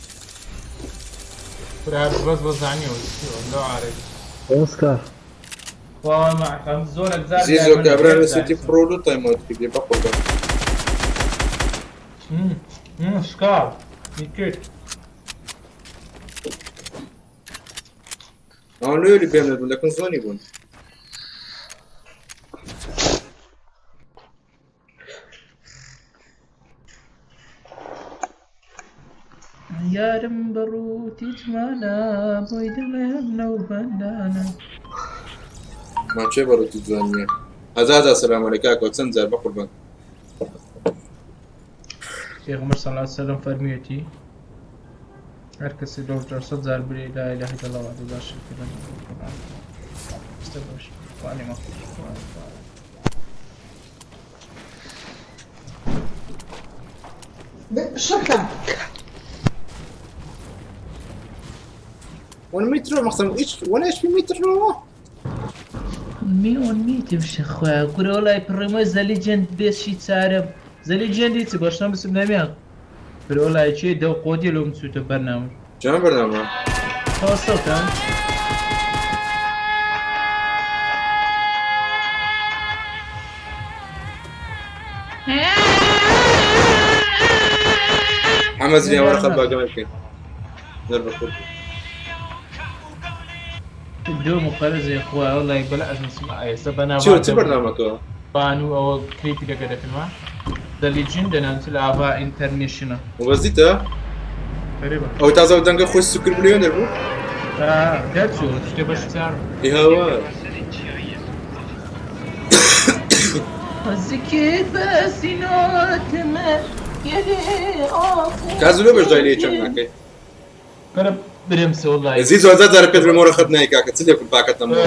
Speaker 4: بس وزعني ولا عارف
Speaker 6: اوسكار
Speaker 5: والله معك زولك زاد
Speaker 1: زيزو كابران سيتي برولو تايموت كده بقول
Speaker 5: شكار يكيت
Speaker 1: انا اللي بيعمل لكن زوني بون
Speaker 5: يارم بروتي تمانا بويدم نو بندانا
Speaker 1: ما چه برو تو زونیه ھەزار سلام علیکم کو چەند جار بقربان
Speaker 5: پیغمبر صلی الله علیه وسلم فرميتي هر کسی دور جار صد زار بری لا اله الا الله وحده لا شريك له استغفر وعلي ما
Speaker 7: شكرا
Speaker 1: 1 متر مخصم ولا ايش في متر
Speaker 5: ميتي بشي خويا كوري والله بريمو ذا ليجند بيشي تعرف ذا ليجند يتي باشنا بس بنامي كوري والله شي دو قودي لو مسوتو برنامج
Speaker 1: جمع برنامج
Speaker 5: توصلت
Speaker 1: حمزني ورقه باقي ممكن ضربه كل
Speaker 5: بدون مقارنة يا اخويا والله يقول لازم نسمع اي سبنا
Speaker 1: شو برنامجك
Speaker 5: بانو او كريبي كده فيلم ذا ليجند انا تلعبها انترناشونال
Speaker 1: وبزيتها
Speaker 5: تقريبا
Speaker 1: او تازه ودنك خوش سكر مليون دربو
Speaker 5: ده شو تشتي باش تعرف
Speaker 1: ايه هو
Speaker 5: زكيت بس نوتما
Speaker 1: كازلو باش جاي لي تشمعك
Speaker 5: كان برمس والله
Speaker 1: زيزو هذا دار بيتر مورا خدنا هيك تسلي كل باكت موز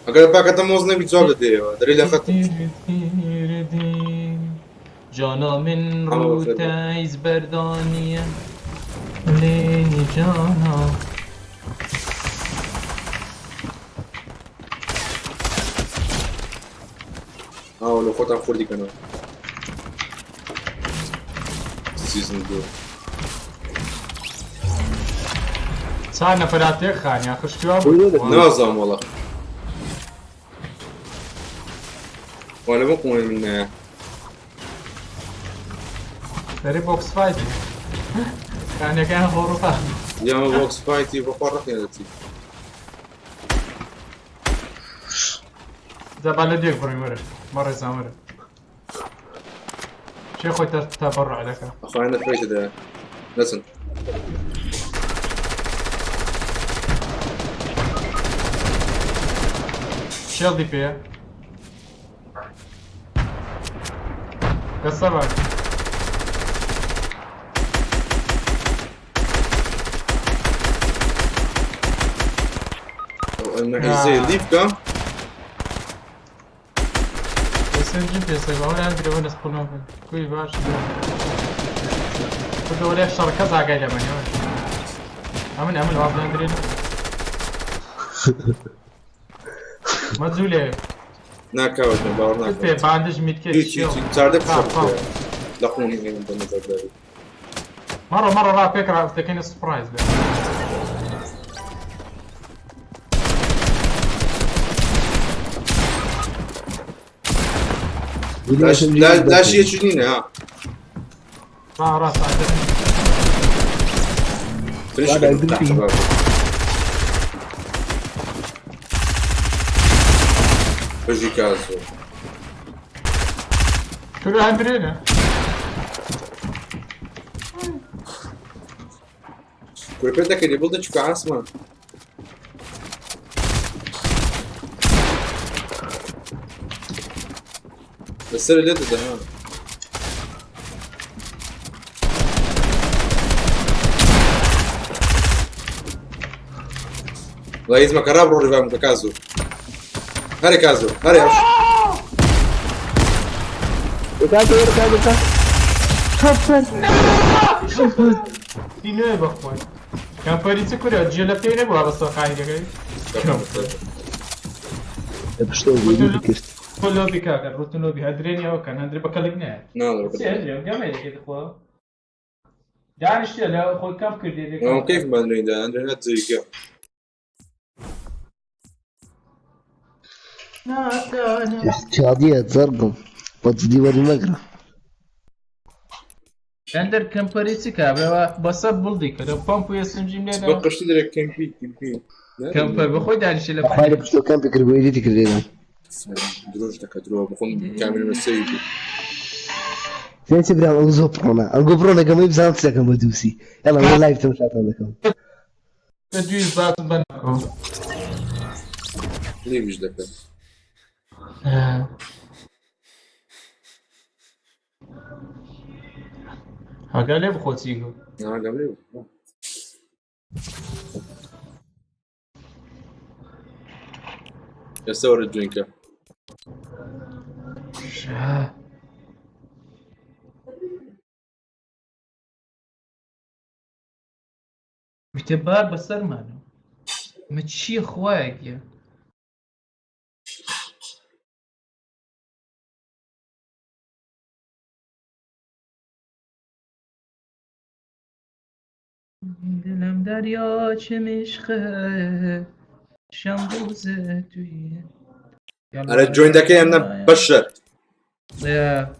Speaker 1: اگر باكت موز نبي جواب دي دري لا خط
Speaker 4: جانا من رو تیز بردانیه لینی جانا
Speaker 1: لو خودم خوردی کنم سیزن 2
Speaker 4: چند نفرات خانی خوشتیوام
Speaker 1: نازم والله وانا بقوم من
Speaker 4: داری بوکس فایت خانی کن خروفه
Speaker 1: يا ما بوكس فايتي بفرق يا لطيف
Speaker 4: زبالة ديك بريموري مرة زامرة شي خوي تبرع لك
Speaker 1: اخوي انا فايت ده لسن
Speaker 4: شيل دي بي قصر بعد
Speaker 1: زي ليف كام
Speaker 4: سنجي في صيبة وانا عندي وانا سبونوفن كوي باش كنت ولا شركة زاقا جمعني امن وابن اندرينا ما تزولي
Speaker 1: ناكاوت من باور
Speaker 4: كنت
Speaker 1: ناكاوت
Speaker 4: بعدش ميت كيس
Speaker 1: هيك تاردك بشرط لقوني من بالنظر داري
Speaker 4: مرة راه فكرة افتكرني سبرايز
Speaker 1: لا شيء تشنينه ها
Speaker 4: راس
Speaker 1: فريش بجي كازو
Speaker 4: كله اندرينا
Speaker 1: كوربيتك اللي بلدك كعاسمه بس اللي ده ها الله يزمك قرب روح فاهم كازو هاري كازو هاري اوش
Speaker 6: كازو
Speaker 4: دي نوبة اخوان كان فريسي كوريا جيلا بيني بوا بس وقعي لكي
Speaker 6: بشتو بيدي كرت
Speaker 4: كله بكاكر روتنو بهدرين يا وكان هندري بكلمنا
Speaker 1: نعم
Speaker 4: سي هدري قام يلي كده اخوا يعني اشتي لا اخوي كم كردي
Speaker 1: كيف ما ادري ده عندنا زي كده
Speaker 6: شادية زرقم بتصدي وري مقرا
Speaker 5: عندر كمبريتي كابا بس بلدي كده بامبو يسنجي من هذا
Speaker 1: بقشت درك كمبي
Speaker 5: كمبر بخوي داري شي لبا
Speaker 6: خايل بشتو كان بكر بويدي تكرينا
Speaker 1: دروجتك درو بخون كامل مسيبي
Speaker 6: زين سبرا الغبرونا كم يبزان تسكن بدوسي يلا من لايف تمشات لكم
Speaker 4: تدويز ذات بنكو
Speaker 1: ليه مش دك
Speaker 4: ها قال لي بخوتيكو
Speaker 1: قبل يستور الدرينكا
Speaker 5: اعتبار بسر مانو ما تشي خواك يا دلم دریا چه مشخه شمبوزه توی
Speaker 1: انا جوين دكي انا بشر
Speaker 5: يا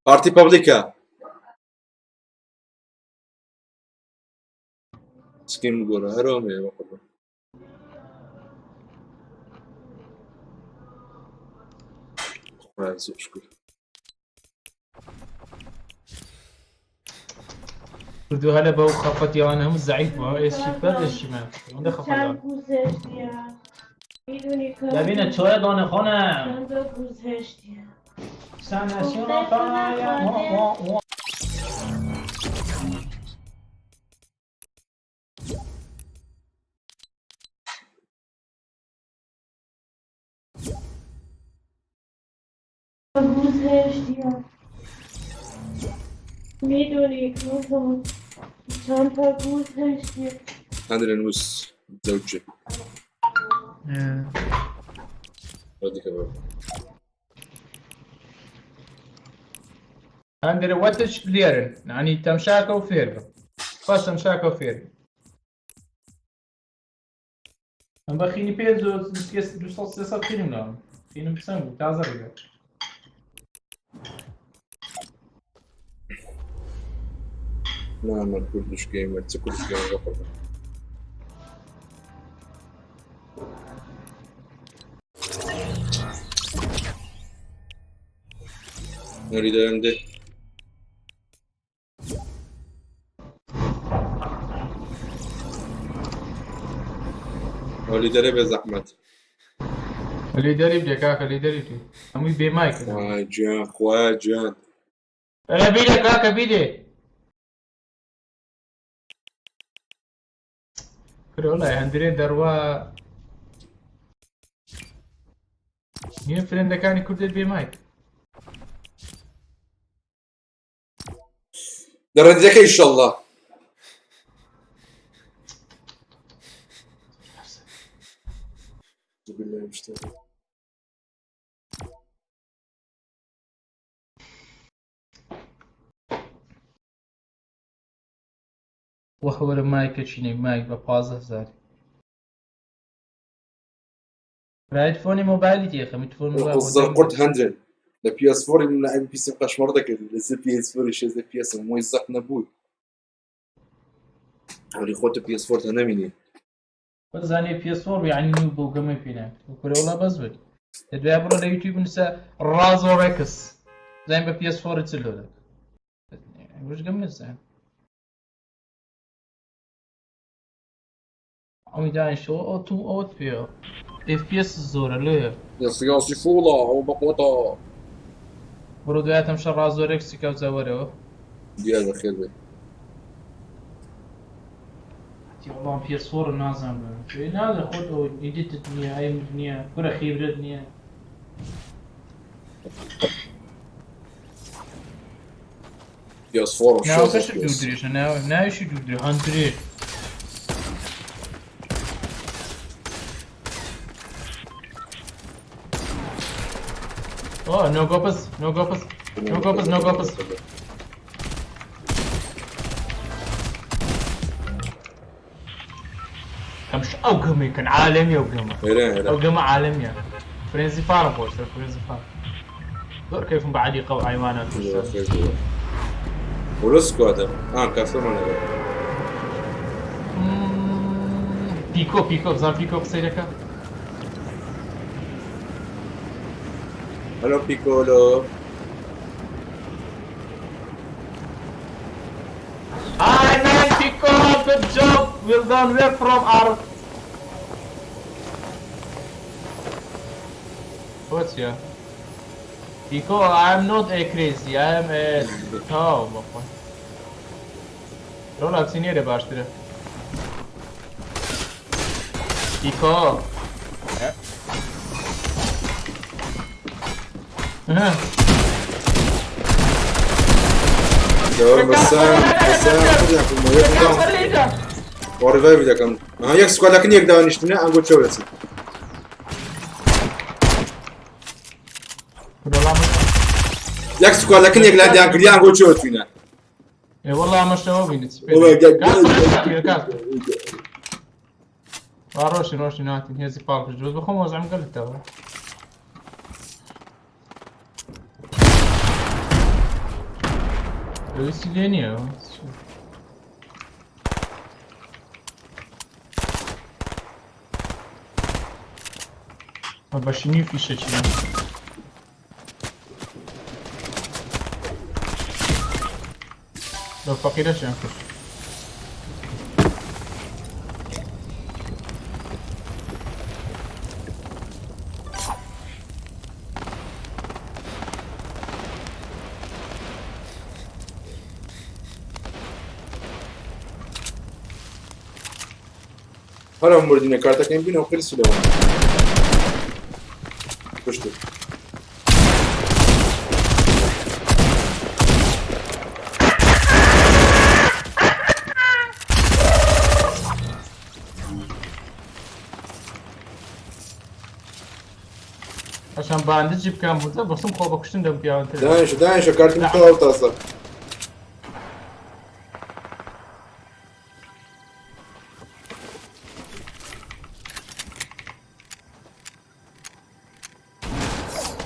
Speaker 1: بارتي بابليكا سكيم غورا هرومي وقبل شكرا
Speaker 4: كردو هلا بو خفتي وانا هم ضعيف بو ايش شفت ايش ما عنده خفت ببینه چای دانه خانم سنسیون خانم
Speaker 2: میدونی روزم چند تا گوز هشتی
Speaker 1: هندري نوس زوجي ودي كباب
Speaker 4: عندنا واتش ليرن يعني تمشاكة وفيربا بس تمشاكة وفيربا من بخيني بيزو نسكيس دوسط سياسات فيلم لهم فيلم بسنو تازر رجع
Speaker 1: لا ما كلش جيمر كلش جيمر غفر نريد عنده ولي درب زحمت
Speaker 4: اللي دريب دي كاكا اللي دريب امي بي مايك
Speaker 1: خواجان خواجان
Speaker 4: انا بيدي كاكا بيدي والله هندرين دروا مين فرندا كان يكون بي مايك
Speaker 1: دردك ان شاء الله بالله مشتاق
Speaker 4: وهو المايك شيني مايك ببازه زاري رايد فوني موبايلي دي اخي متفون موبايل
Speaker 1: الزرقرت 100 البي اس 4 من لاعب بي سي بقاش مرضك البي اس 4 يشز البي اس مويزق نبوي اللي خوته بي اس 4 انا مني
Speaker 4: بس اني بي اس 4 يعني نيو قمي فينا وكل والله بزود تدري ابرو اليوتيوب نسا رازوركس زين بي اس 4 تسلو لك وش قمص يعني عمي داين شو اوتو اوت بيو اف بي اس الزوره ليه
Speaker 1: يا سياسي فولا او بقوطه
Speaker 4: برو دواتهم شر رازوركس كاو زوره
Speaker 1: ديال خير بي
Speaker 4: والله بي اس 4 نازم نازل خود جديد الدنيا هاي الدنيا كره خيبره الدنيا
Speaker 1: بي اس 4
Speaker 4: ناو كش دودريش ناو شو دودري 100 Oh, no gopas, no gopas, no gopas, no gopas. كمش أوقمي كان عالمي أوقمه أوقمه عالمي فرنسي فارا بوش فرنسي فارا دور كيف بعد يقوى عيوانات
Speaker 1: ورسكو هذا كافر ولا
Speaker 4: بيكو بيكو زار بيكو بسيرك
Speaker 1: هلو بيكولو
Speaker 4: Hi man, Pico, good job, well done, we're from our... What's here? Pico, I'm not a crazy, I'm a... Oh, my boy. Roll up, senior de baştırı. Pico.
Speaker 1: وريفايف داكم ياك سكواد لكن ياك داو نشتنا نقول شو راسي ياك سكواد لكن ياك لا داك لي نقول شو فينا
Speaker 4: اي والله ما شنو بينت روشي روشي ناتي هيزي بارك جوز بخم وزع مقلت توا Sileniyor. Chyba się nie piszecie. Do fakira się jakoś.
Speaker 1: هلا موردين كارتا كان بينا وكل سلوان كشتو
Speaker 4: من باندجی بکەم بوده بەسم خۆ بە کوشتن دەم پیاوەتر
Speaker 1: دانیشە کارتم تەواو تاسە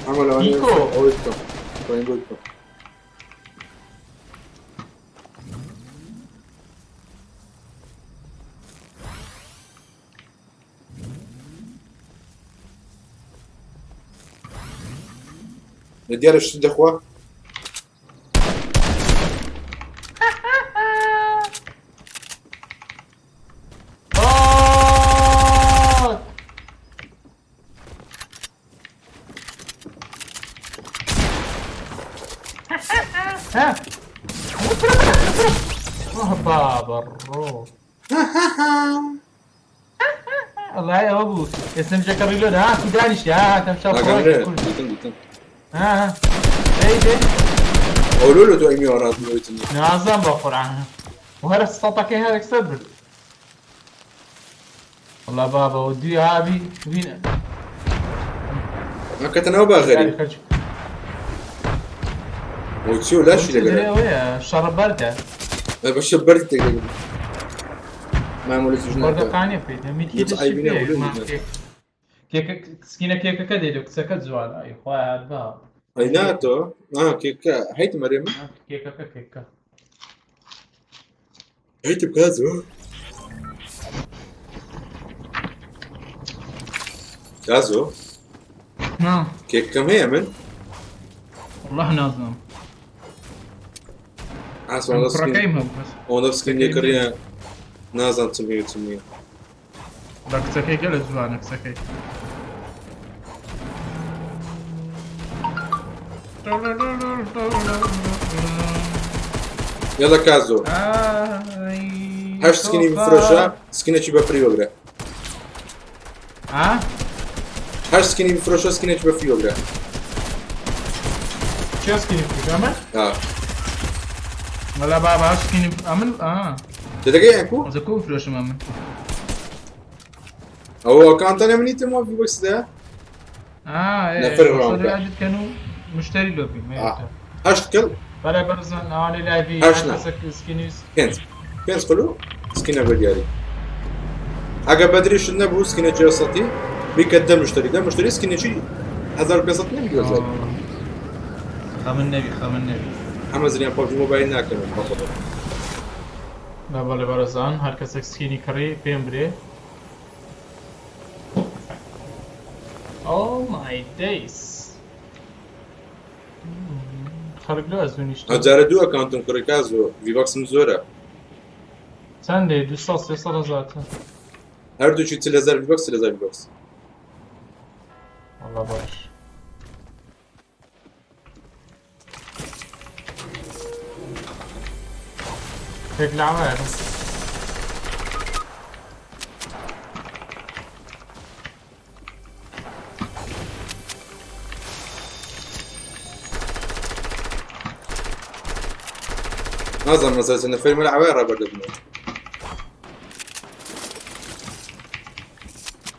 Speaker 1: ئەمە لەوانەیە
Speaker 4: نیکۆ.
Speaker 1: ئەوەی بکەم پایین بۆی بکەم دیارە شت دەخوا
Speaker 4: ها بابا الروح الله يا ابو اسم جاكر ريلود ها في دانش ها تمشى
Speaker 1: دیتم
Speaker 4: ها اي دي
Speaker 1: ئەولۆ تۆ ئەمی وەڕات بۆیتنی
Speaker 4: نازم بقرعه وهذا السلطه هذاك صبر والله بابا ودي هابي وين
Speaker 1: ئەکەتەنەوە با غەریب ئەو چی و لاشی لەگەرە
Speaker 4: ويا شر برده
Speaker 1: بەشە بەرد تێگەگەن مامۆلە توش ناکە
Speaker 4: كردوگانی پیدا میتیش
Speaker 1: عیبی نەبوو لێ
Speaker 4: كيك سكينه كيك كده دوك سكت زوال اي خويا با
Speaker 1: ئەیناتۆ کێکە هەیت مەرێمە
Speaker 4: كيك كيك
Speaker 1: هەیت بکاتەوە گازۆ
Speaker 4: نعم
Speaker 1: کێکەکەم هەیە من
Speaker 4: والله نازم
Speaker 1: ئاسمان
Speaker 4: كركيم بس
Speaker 1: ئەوەندە بسکرین کڕینە نازان چمیە چمیە
Speaker 4: داك سكي قال زوانك سكي
Speaker 1: یاڵە کازۆ هەشت سکینی بفرۆشە سکینێکی بەفری وەگرە
Speaker 4: ها
Speaker 1: هەشت سکینی بفرۆشە سکینێکی بەفری وەگرە
Speaker 4: شو سكيني كمان
Speaker 1: آه
Speaker 4: ولا بابا سكيني عمل
Speaker 1: دەدەگەی ئەکو
Speaker 4: زكو فلوش مامن
Speaker 1: ئەوە کانتانە منیتم وە ڤبەكس دەیە نفر رامبا.
Speaker 4: عدد كانوا مشتري لوبي ما
Speaker 1: هەشت کەڵ
Speaker 4: بلا برزن انا لايفي
Speaker 1: عشنا.
Speaker 4: سكينيز
Speaker 1: پێنج قلو سکینە بەدیاری ئەگە بەدریشت نەبوو سکینێکی سەتی بیکە دە مشتری سکینێکی 1500 نمیدوێت
Speaker 4: خام النبي
Speaker 1: ئەمە زریان پاپی مۆبایل ناکەن
Speaker 4: لا بلا برزان هر کس سكيني كري بيم بري Oh my days خرج له از ونيشت
Speaker 1: ئەجارە دوو ئەکاونتم کوڕێکاز و ڤبەكسم زۆرە
Speaker 4: چند 200 ذاته
Speaker 1: هەردووچی 30,000 ڤبەكس 30,000 ڤبەكس
Speaker 4: والله باش هيك العوائل
Speaker 1: نازانم مەسەلە چەندە فەرمە لە عەوای ڕابەردەبنەوە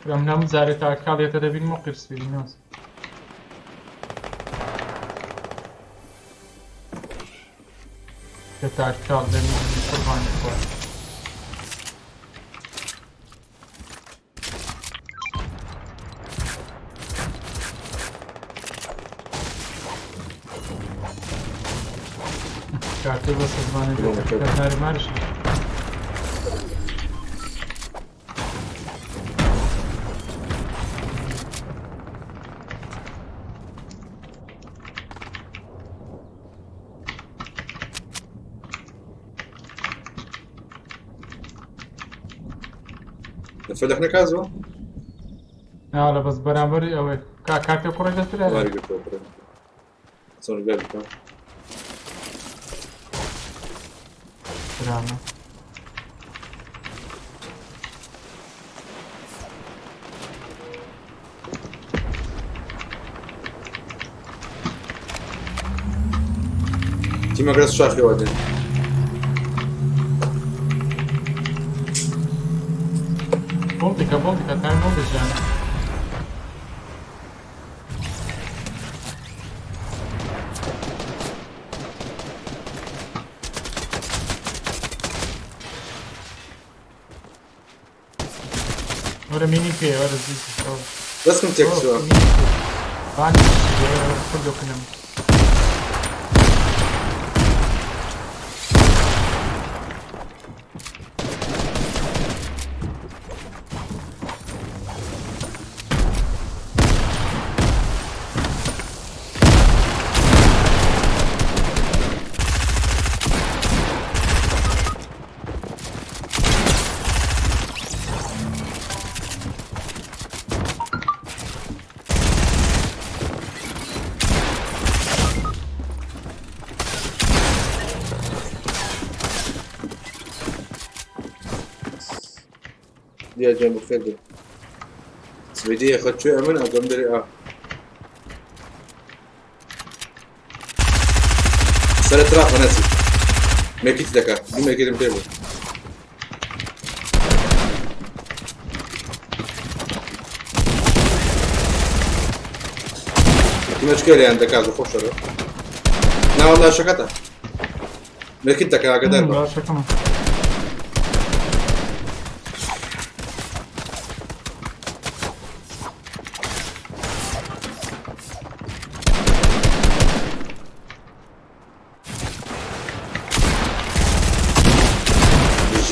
Speaker 4: لم نام زاري تاع كالية تدبين موقف في الناس تاع كالية من قربان الإخوان كاتب بس زمان كاتب مارش
Speaker 1: نفلحنا كازو
Speaker 4: لا بس برابر أو كاتب كورة ترى
Speaker 1: وەرگرتنەوە سۆن گەل بکەم
Speaker 4: دراما
Speaker 1: تیمەگرەس شاخیەوە دێن
Speaker 4: بولتك تايم بولتك جانا وەرە مینی پێ وەرە زیز
Speaker 1: دەستکم تێکچووە
Speaker 4: کوردۆکنم
Speaker 1: دیار جان بخیر بێ سوێدی یەخەت کوێ ئەمن ئەگەم دەرێ سەرت ڕاقە نەچی مێکیت دەکات دوو مێکیتم پێ بوو مشکل لێیان دەکات بە خۆشەوە ناوەڵا شەکەتە مێکیت دەکات ئاگادار بە
Speaker 4: باشەکەم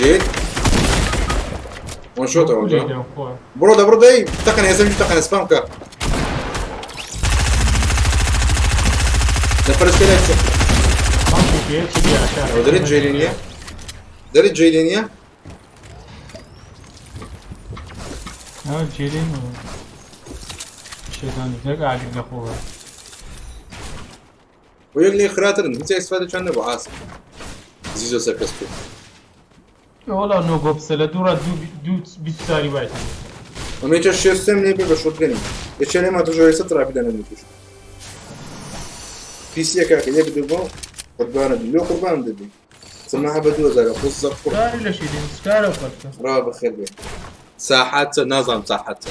Speaker 1: جيت وان شوت اهو برو ده ايه تقن يا زلمه تقن سبام كا ده فرس كده دريت جيلينيا
Speaker 4: جيلين شيطان دقع على اخوها
Speaker 1: ويقلي خراتر انت استفاده كان ابو عاصم زيزو سكستو
Speaker 4: والله نو بوبسله دورا دو بيستاري وايد
Speaker 1: وما يجي الشيستم نيبي بشوط جنين يتشالي ما تجوري سترا بدنا نمشي في سيكا كده بدو قربان دي لو قربان دي سمعها بدو زي قصه
Speaker 5: سكاري ليش يدين سكاري وقتها
Speaker 1: راه بخير بيه ساحات نظام ساحات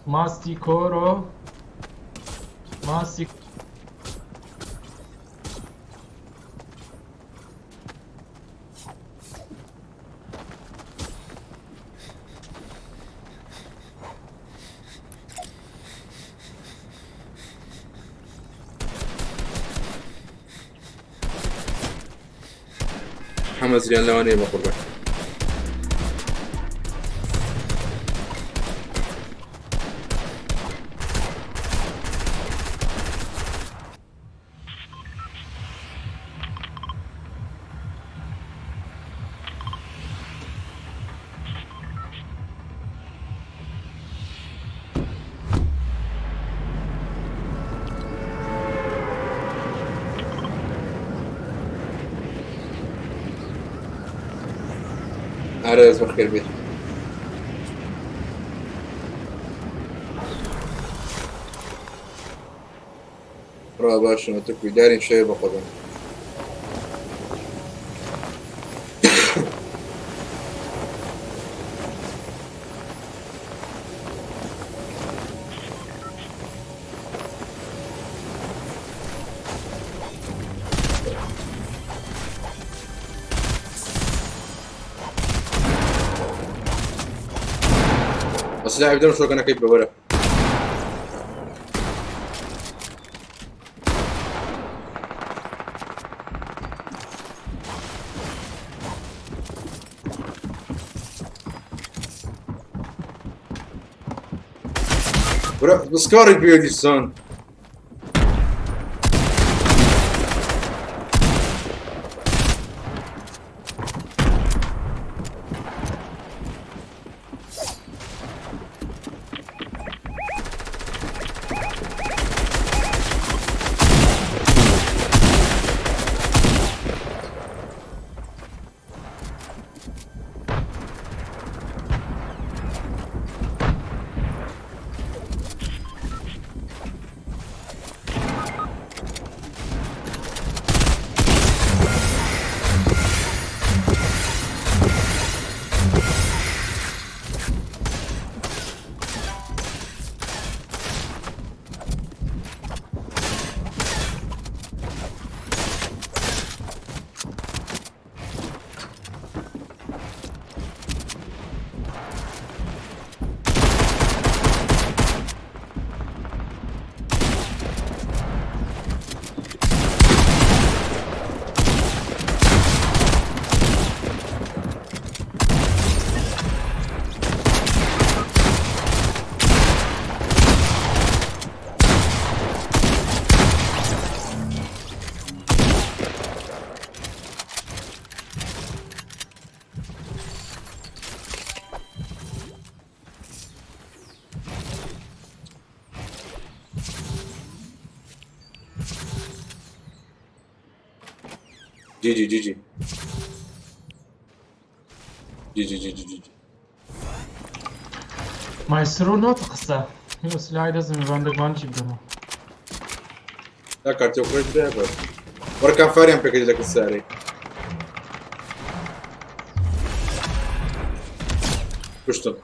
Speaker 4: ماستی کورو ماستی
Speaker 1: محمد زيان لواني بقربك عرض بخير بيه راه باش نتكوي دارين شوية بقدم بس لا يبدون شو كان كيف بورا بس كاري بيدي السون جي جي جي جي جي جي جي جي جي
Speaker 4: مايسترو ناطق هسه هي سلاحي لازم يبقى عندك ما نجيب دمه
Speaker 1: لا كارتي وكريت دايما ورا كان فاريان بيكج لك الساري كشتن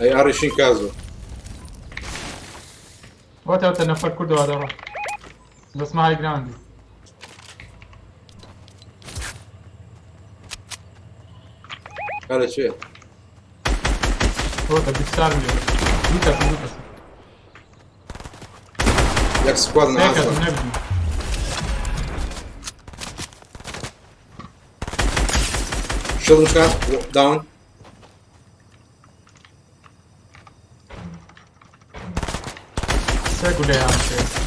Speaker 1: اي اريشين كازو
Speaker 4: وقتها نفر كردو هذا راح بس ما هاي جراندي
Speaker 1: هذا شيء
Speaker 4: وقتها بيكسار اليوم لوكاس
Speaker 1: ياك سكواد
Speaker 4: سيكت
Speaker 1: نعصر
Speaker 4: نبني
Speaker 1: شغل كان داون
Speaker 4: سيكو ليه عم شيء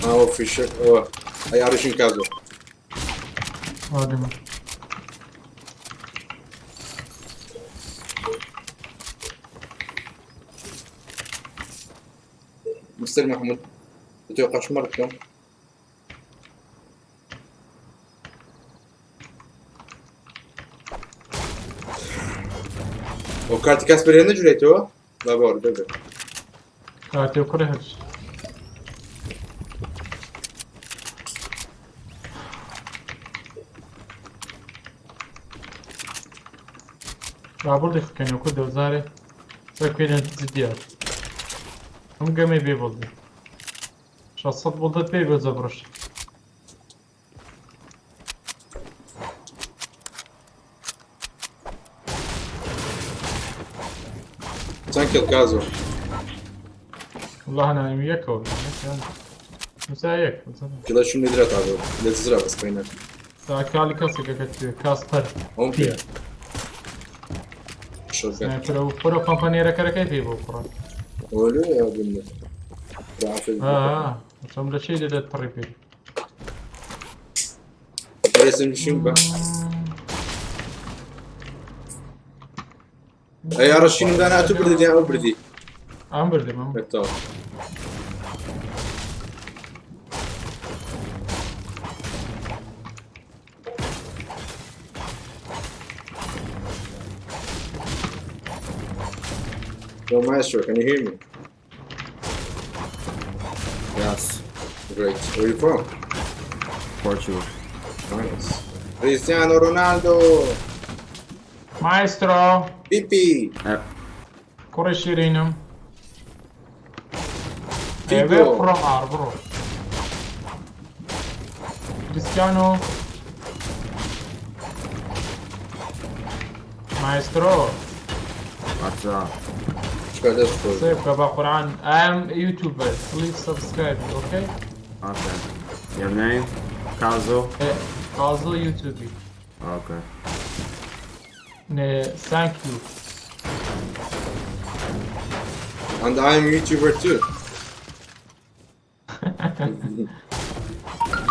Speaker 1: هو في شيء هو اي اريشين كازو
Speaker 4: هادم
Speaker 1: مستر محمود بتوقعش مرة كم وكارت كاسبر هنا جريتو لا بور بيبي
Speaker 4: كاتي وكرهج رابط كان يكون وزاري فكين التديات هم قامي بيبلدي شخصت بلدت بيبل زبرش
Speaker 1: تانكل كازو
Speaker 4: والله انا وياك ولا مسايك
Speaker 1: كذا شو ندرت هذا اللي تزرع بس بينك
Speaker 4: كالي كاسك كاسبر
Speaker 1: ممكن شو كان
Speaker 4: فرو كومباني ركركي في بكره
Speaker 1: ولو يا ابن
Speaker 4: ثم شيء للطريق
Speaker 1: رسم شيمبا اي ارشين ده انا اتبردي يا ابردي
Speaker 4: امبردي مام
Speaker 1: تو Yo, Maestro, can you hear me?
Speaker 7: Yes,
Speaker 1: Great. Where are you from?
Speaker 7: Portugal.
Speaker 1: Nice. Cristiano Ronaldo!
Speaker 4: مايسترو
Speaker 1: Pipi!
Speaker 4: كوري شيرينم
Speaker 1: Figo!
Speaker 4: برو برو كريستيانو مايسترو
Speaker 7: What's up?
Speaker 4: سيف كبا قرآن I'm YouTuber please subscribe okay
Speaker 7: Okay. Your name? Kazo?
Speaker 4: Kazo YouTube
Speaker 7: Okay.
Speaker 4: thank you
Speaker 1: And I'm YouTuber too.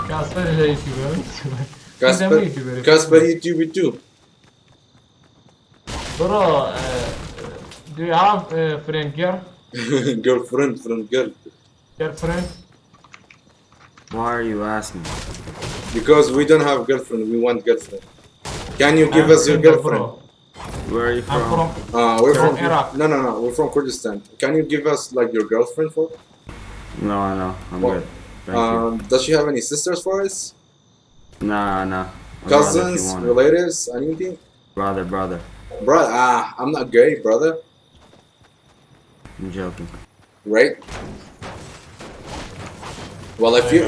Speaker 4: Kasper is a YouTuber
Speaker 1: Casper YouTuber too.
Speaker 4: Bro do you have a friend girl?
Speaker 1: Girlfriend.
Speaker 4: Girlfriend?
Speaker 7: Why are you asking?
Speaker 1: Because we don't have girlfriend, we want girlfriend. Can you give us your girlfriend?
Speaker 7: Where are you
Speaker 4: I'm
Speaker 7: from?
Speaker 1: We're from
Speaker 4: Iraq.
Speaker 1: No, we're from Kurdistan. Can you give us like your girlfriend for?
Speaker 7: No, I'm
Speaker 1: Well,
Speaker 7: good. Thank you.
Speaker 1: Does she have any sisters for us?
Speaker 7: Nah.
Speaker 1: Cousins, relatives, anything?
Speaker 7: Brother.
Speaker 1: Brother, I'm not gay, brother.
Speaker 7: I'm joking.
Speaker 1: Right? Well, if you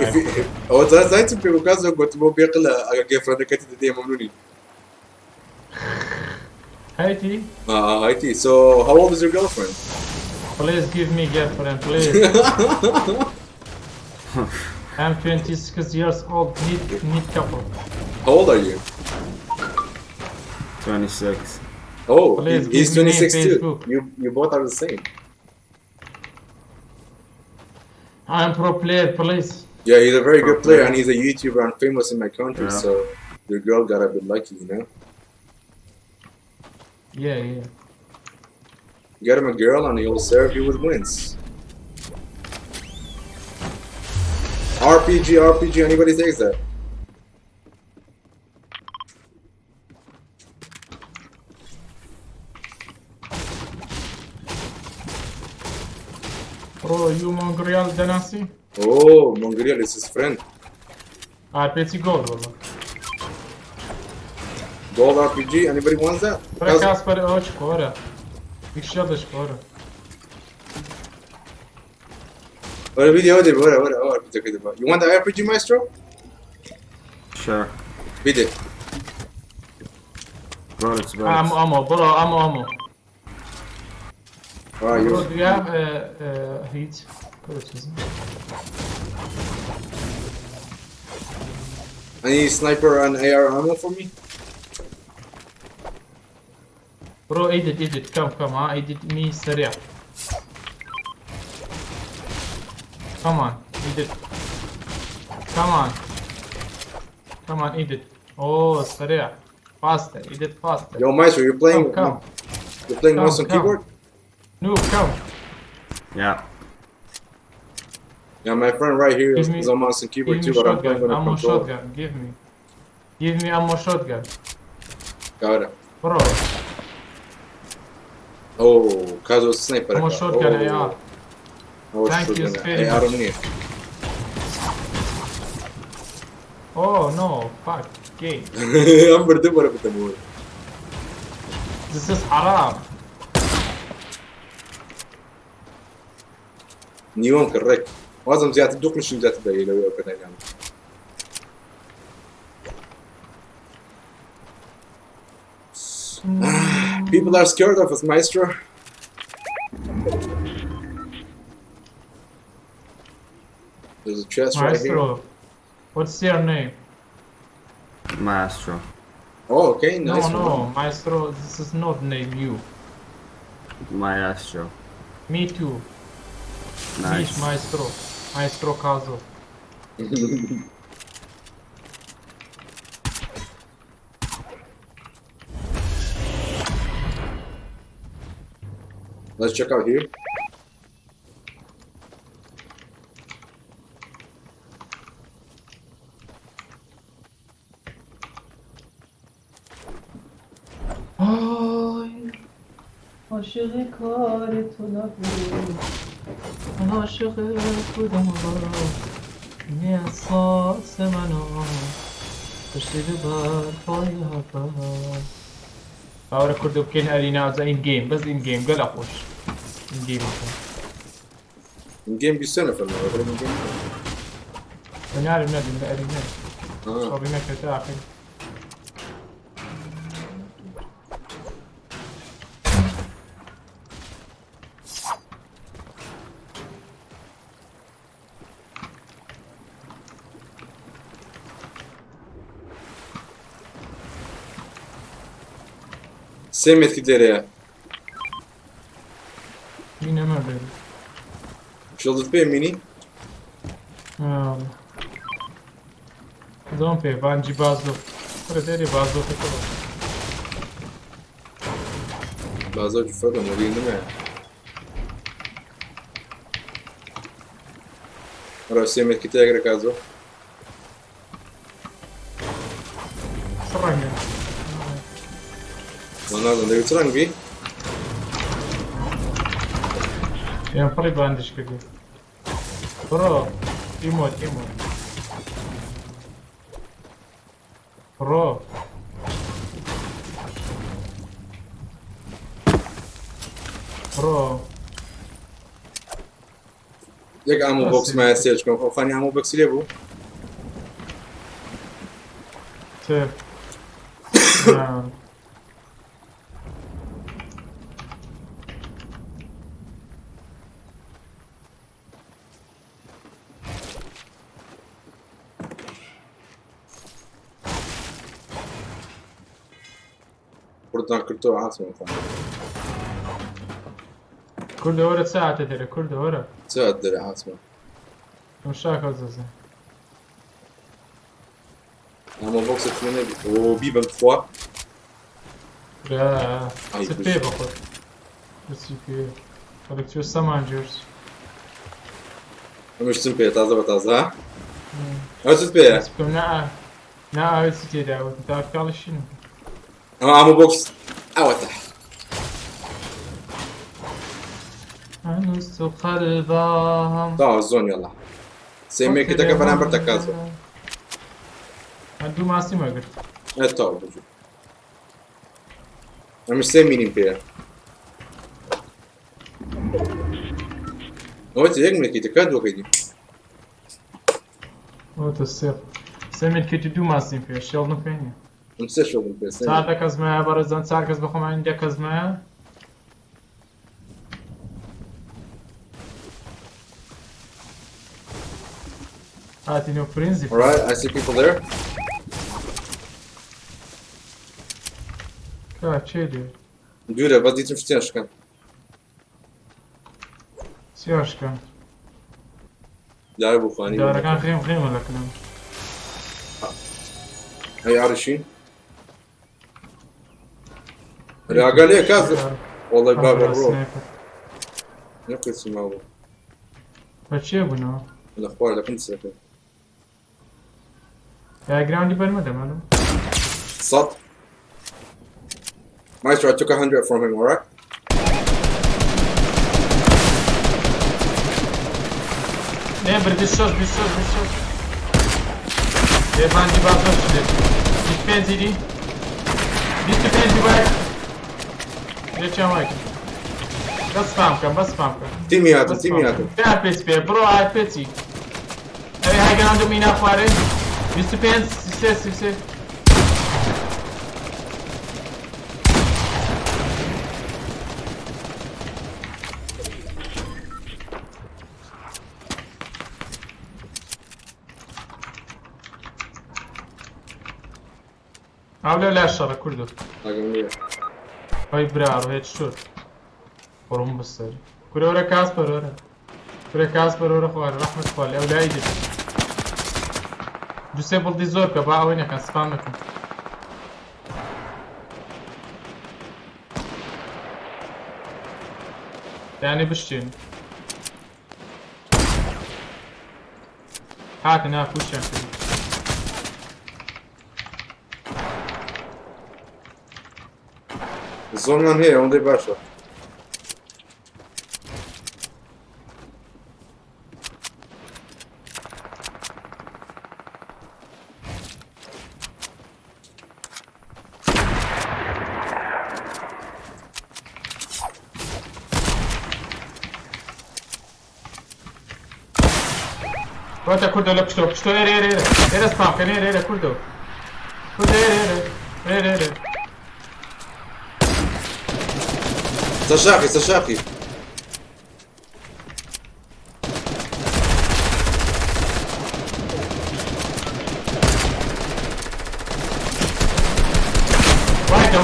Speaker 1: oh, that's people because of what will be a gay friend that the day mamnuni.
Speaker 4: Haiti,
Speaker 1: IT. So, how old is your girlfriend?
Speaker 4: please give me girlfriend, please. I'm 26 years old, need couple.
Speaker 1: How old are you?
Speaker 7: 26.
Speaker 1: Oh,
Speaker 4: Please
Speaker 1: he's
Speaker 4: give me
Speaker 1: 26 too.
Speaker 4: Facebook.
Speaker 1: You both are the same.
Speaker 4: I'm pro player, please.
Speaker 1: Yeah, he's a very good player,
Speaker 7: player.
Speaker 1: and he's a YouTuber and famous in my country.
Speaker 7: Yeah.
Speaker 1: So your girl got a bit lucky, you know.
Speaker 4: Yeah.
Speaker 1: Get him a girl, and he'll serve you with wins. RPG. Anybody takes that?
Speaker 4: Bro, you Mongolian Danasi?
Speaker 1: Oh, Mongolian is his friend.
Speaker 4: RPG gold والله.
Speaker 1: Gold RPG. Anybody wants that?
Speaker 4: برا كاسبر اوش كورة. يشدش كورة.
Speaker 1: What video did? What? You want the RPG, Maestro?
Speaker 7: Sure.
Speaker 1: Beat it.
Speaker 7: Bullets.
Speaker 4: Ammo, bro, ammo.
Speaker 1: Alright,
Speaker 4: Bro,
Speaker 1: you.
Speaker 4: do you have heat?
Speaker 1: Any sniper and AR ammo for me?
Speaker 4: Bro, edit, come, edit me سريع. Come on, edit. Come on, edit. Oh, سريع. Faster, edit faster.
Speaker 1: Yo, Maestro, you're playing.
Speaker 4: Come.
Speaker 1: You're playing mouse and
Speaker 4: Come.
Speaker 1: keyboard.
Speaker 4: No, come.
Speaker 7: Yeah.
Speaker 1: Yeah, my friend right here
Speaker 4: Give me-
Speaker 1: is on mouse and keyboard
Speaker 4: Give
Speaker 1: too,
Speaker 4: me
Speaker 1: but I'm playing
Speaker 4: shotgun,
Speaker 1: on a
Speaker 4: ammo
Speaker 1: controller.
Speaker 4: shotgun, give me ammo shotgun.
Speaker 1: Got it.
Speaker 4: Bro,
Speaker 1: Oh, Kazo sniper.
Speaker 4: ammo shotgun AR.
Speaker 1: Oh,
Speaker 4: Thank you
Speaker 1: shotgun.
Speaker 4: very
Speaker 1: AR
Speaker 4: much.
Speaker 1: منيح.
Speaker 4: Oh no, fuck, game.
Speaker 1: أمبر دبر بتمور.
Speaker 4: This is haram.
Speaker 1: نيوم كرك. وازم زيادة دوق مش زيادة دقيقة لو يوقف يعني. People are scared of us, Maestro. There's a chest right here.
Speaker 4: Maestro, what's your name?
Speaker 7: Maestro.
Speaker 1: Oh, okay, nice
Speaker 4: No,
Speaker 1: one.
Speaker 4: Maestro, this is not name you.
Speaker 7: Maestro.
Speaker 4: Me too.
Speaker 7: Nice.
Speaker 4: Me, Maestro Kazo.
Speaker 1: Let's check out here.
Speaker 5: عاشق کار تو نبود عاشق کدوم این احساس منو کشیده بر پای هوا
Speaker 4: باورە کوردە بکەین ئەرینا این گیم بەس این گیم گەلە خۆش این گیم
Speaker 1: الجيم بيستنى في المغرب الجيم.
Speaker 4: بەنارم نەدیم لە ئەرینا
Speaker 1: اه
Speaker 4: شڵی نەکرێتە ئاخر
Speaker 1: سمت كده
Speaker 4: مینە مەبێت
Speaker 1: شلت بيه ميني.
Speaker 4: دۆم پێ بانجی بازۆ وەرە دێرێ بازۆکەکەەوە
Speaker 1: بازار فرق مدير نما. مرة سمت كده غير كازو.
Speaker 4: سڕەنگە
Speaker 1: وانا ده يتران بيه.
Speaker 4: پێم پڕی باندش کردی بڕۆ ئیمۆت بڕۆ بڕۆ
Speaker 1: يك عمو بوكس ما يستيج كم أو خاني عمو بوكس ليه بو.
Speaker 4: تێ
Speaker 1: بردنا كرتو عاصمة خان.
Speaker 4: کوردە وەرە ساعتە دەرە کوردە وەرە
Speaker 1: ساعد دري عاصمة.
Speaker 4: شاكا زازا
Speaker 1: اما بوكس تمنى وبيبا بخوا
Speaker 4: لا سبي بخور بس يكي خليك تشوف سمان جورس
Speaker 1: مش تنبيه تازه بتازه ها؟ او تنبيه
Speaker 4: بس بكم نا اوي سيتي داوت انت عارف قال شنو
Speaker 1: اما بوكس او تحت
Speaker 4: انس قلبهم
Speaker 1: طاو الزون يلا سيمي كده كفانا برتكازو
Speaker 4: عندو ماسي ما قلت
Speaker 1: طاو بجو انا مش سيمينين بيه هو تيجي من كي تكادو كده
Speaker 4: هو تصير سمي الكيتو دو ماسي فيه الشغل نفيني
Speaker 1: نسى شغل بيه
Speaker 4: ساعدك ازمه برزان ساعدك از بخوم عندك ازمه هاتي نو فرينزي
Speaker 1: Alright, I see people there.
Speaker 4: كا تشيدي
Speaker 1: Dude, was die zum Stern kann.
Speaker 4: سياش كان
Speaker 1: لا ابو فاني.
Speaker 4: دارك كان خيم ولا كلام
Speaker 1: هي عارشين. لا قال لي كاذب. والله باب الروح. نقول اسمه
Speaker 4: بتشي ابونا
Speaker 1: الاخبار اللي كنت ساكت.
Speaker 4: يا جراوندي بالمدى مالو
Speaker 1: صد. Maestro, I took 100 from him, alright?
Speaker 4: نبر بالشوز يبان باز شدت ديفنس دي ديفنس باك ليش وايد بس فاهمك
Speaker 1: تيمياتو.
Speaker 4: يا بيس بي برو هاي بيتي هاي جراوند مينا خواري ديفنس سي عامله لا الشر كله هاي برار هيك شو قرم بالسر كورا كاسبر ورا خوار رحمة خوال أولادي جسيبل دي زور كبا وين كان سبامكم يعني بشتين هاتنا فوشان
Speaker 1: الزون من هي onde باشا.
Speaker 4: وانت كردو لا بشتو ايري سبام كان ايري كردو ايري
Speaker 1: سشاقي.
Speaker 4: واحدة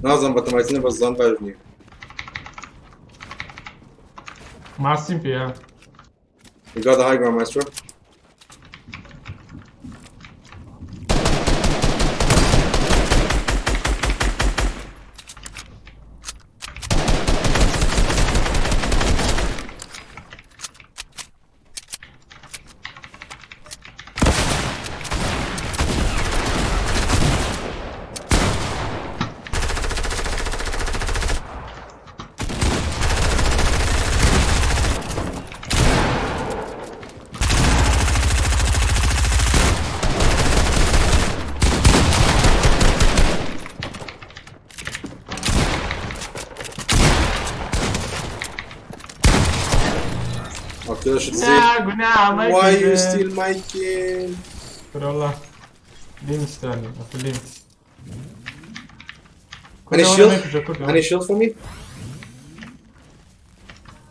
Speaker 1: نازم بتمايزني بس زان باجني.
Speaker 4: ماسين فيها
Speaker 1: You got the high ground, Maestro. Okay, should say.
Speaker 4: قناع ما
Speaker 1: Why you
Speaker 4: يكذب.
Speaker 1: steal my kill?
Speaker 4: قول والله ليه مستني ليه
Speaker 1: Any shield? Any shield for me?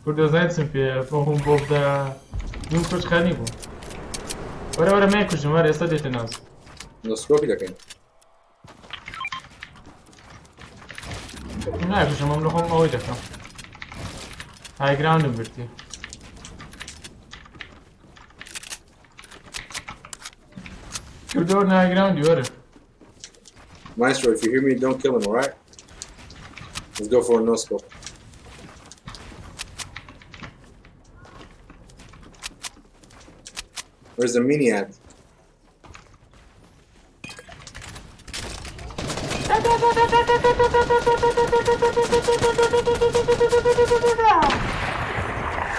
Speaker 4: كردو زايد في فهم بوف دا يوم كوش خاني بو ورا ما يكوش مرة يصدق الناس
Speaker 1: No scope ده كان.
Speaker 4: ما يكوش مملوكهم ما ويدك هاي جراوند برتي كردو هاي جراوند يورا
Speaker 1: Maestro, if you hear me, don't kill him, alright? Let's go for a no scope. Where's the mini at?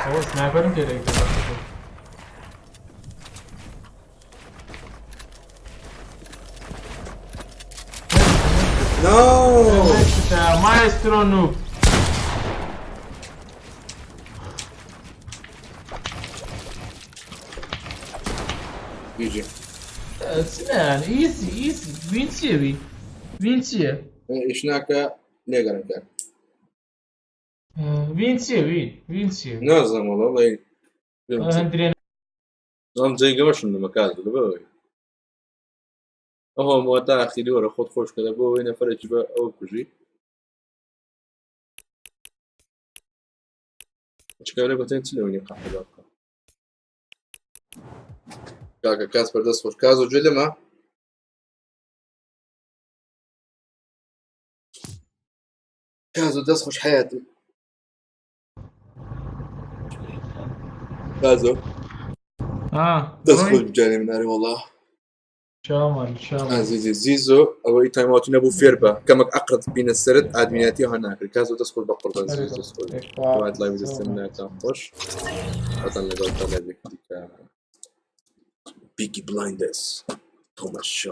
Speaker 4: هو سنايبر كده
Speaker 1: No!
Speaker 4: مايسترو نوب
Speaker 1: GG.
Speaker 5: سنان ايزي وين تسوي؟ وين تسوي؟
Speaker 1: ايش ناكا ليه كان
Speaker 5: وين تسوي؟ وين تسوي؟
Speaker 1: نازم والله
Speaker 5: هندرين
Speaker 1: نظام زي قمش من المكان اللي بوي هو موتا اخي دورة خود خوش كذا بوي هنا فرق بقى او كوجي ايش كان لك تنسلوني قاعد بقى كاكا كاسبر دست خوش كازو جلما كازو دست خوش حياتي كازو دست خوش بجاني من ناري والله
Speaker 5: شامل
Speaker 1: عزيزي زيزو او اي تايم اوت نبو فيربا كما اقرض بين السرد ادميناتي هناك كازو تدخل بقرب زيزو تدخل واحد لايف زستنا تنخش مثلا لقيت طلع بيكي بلايندرز توماس شو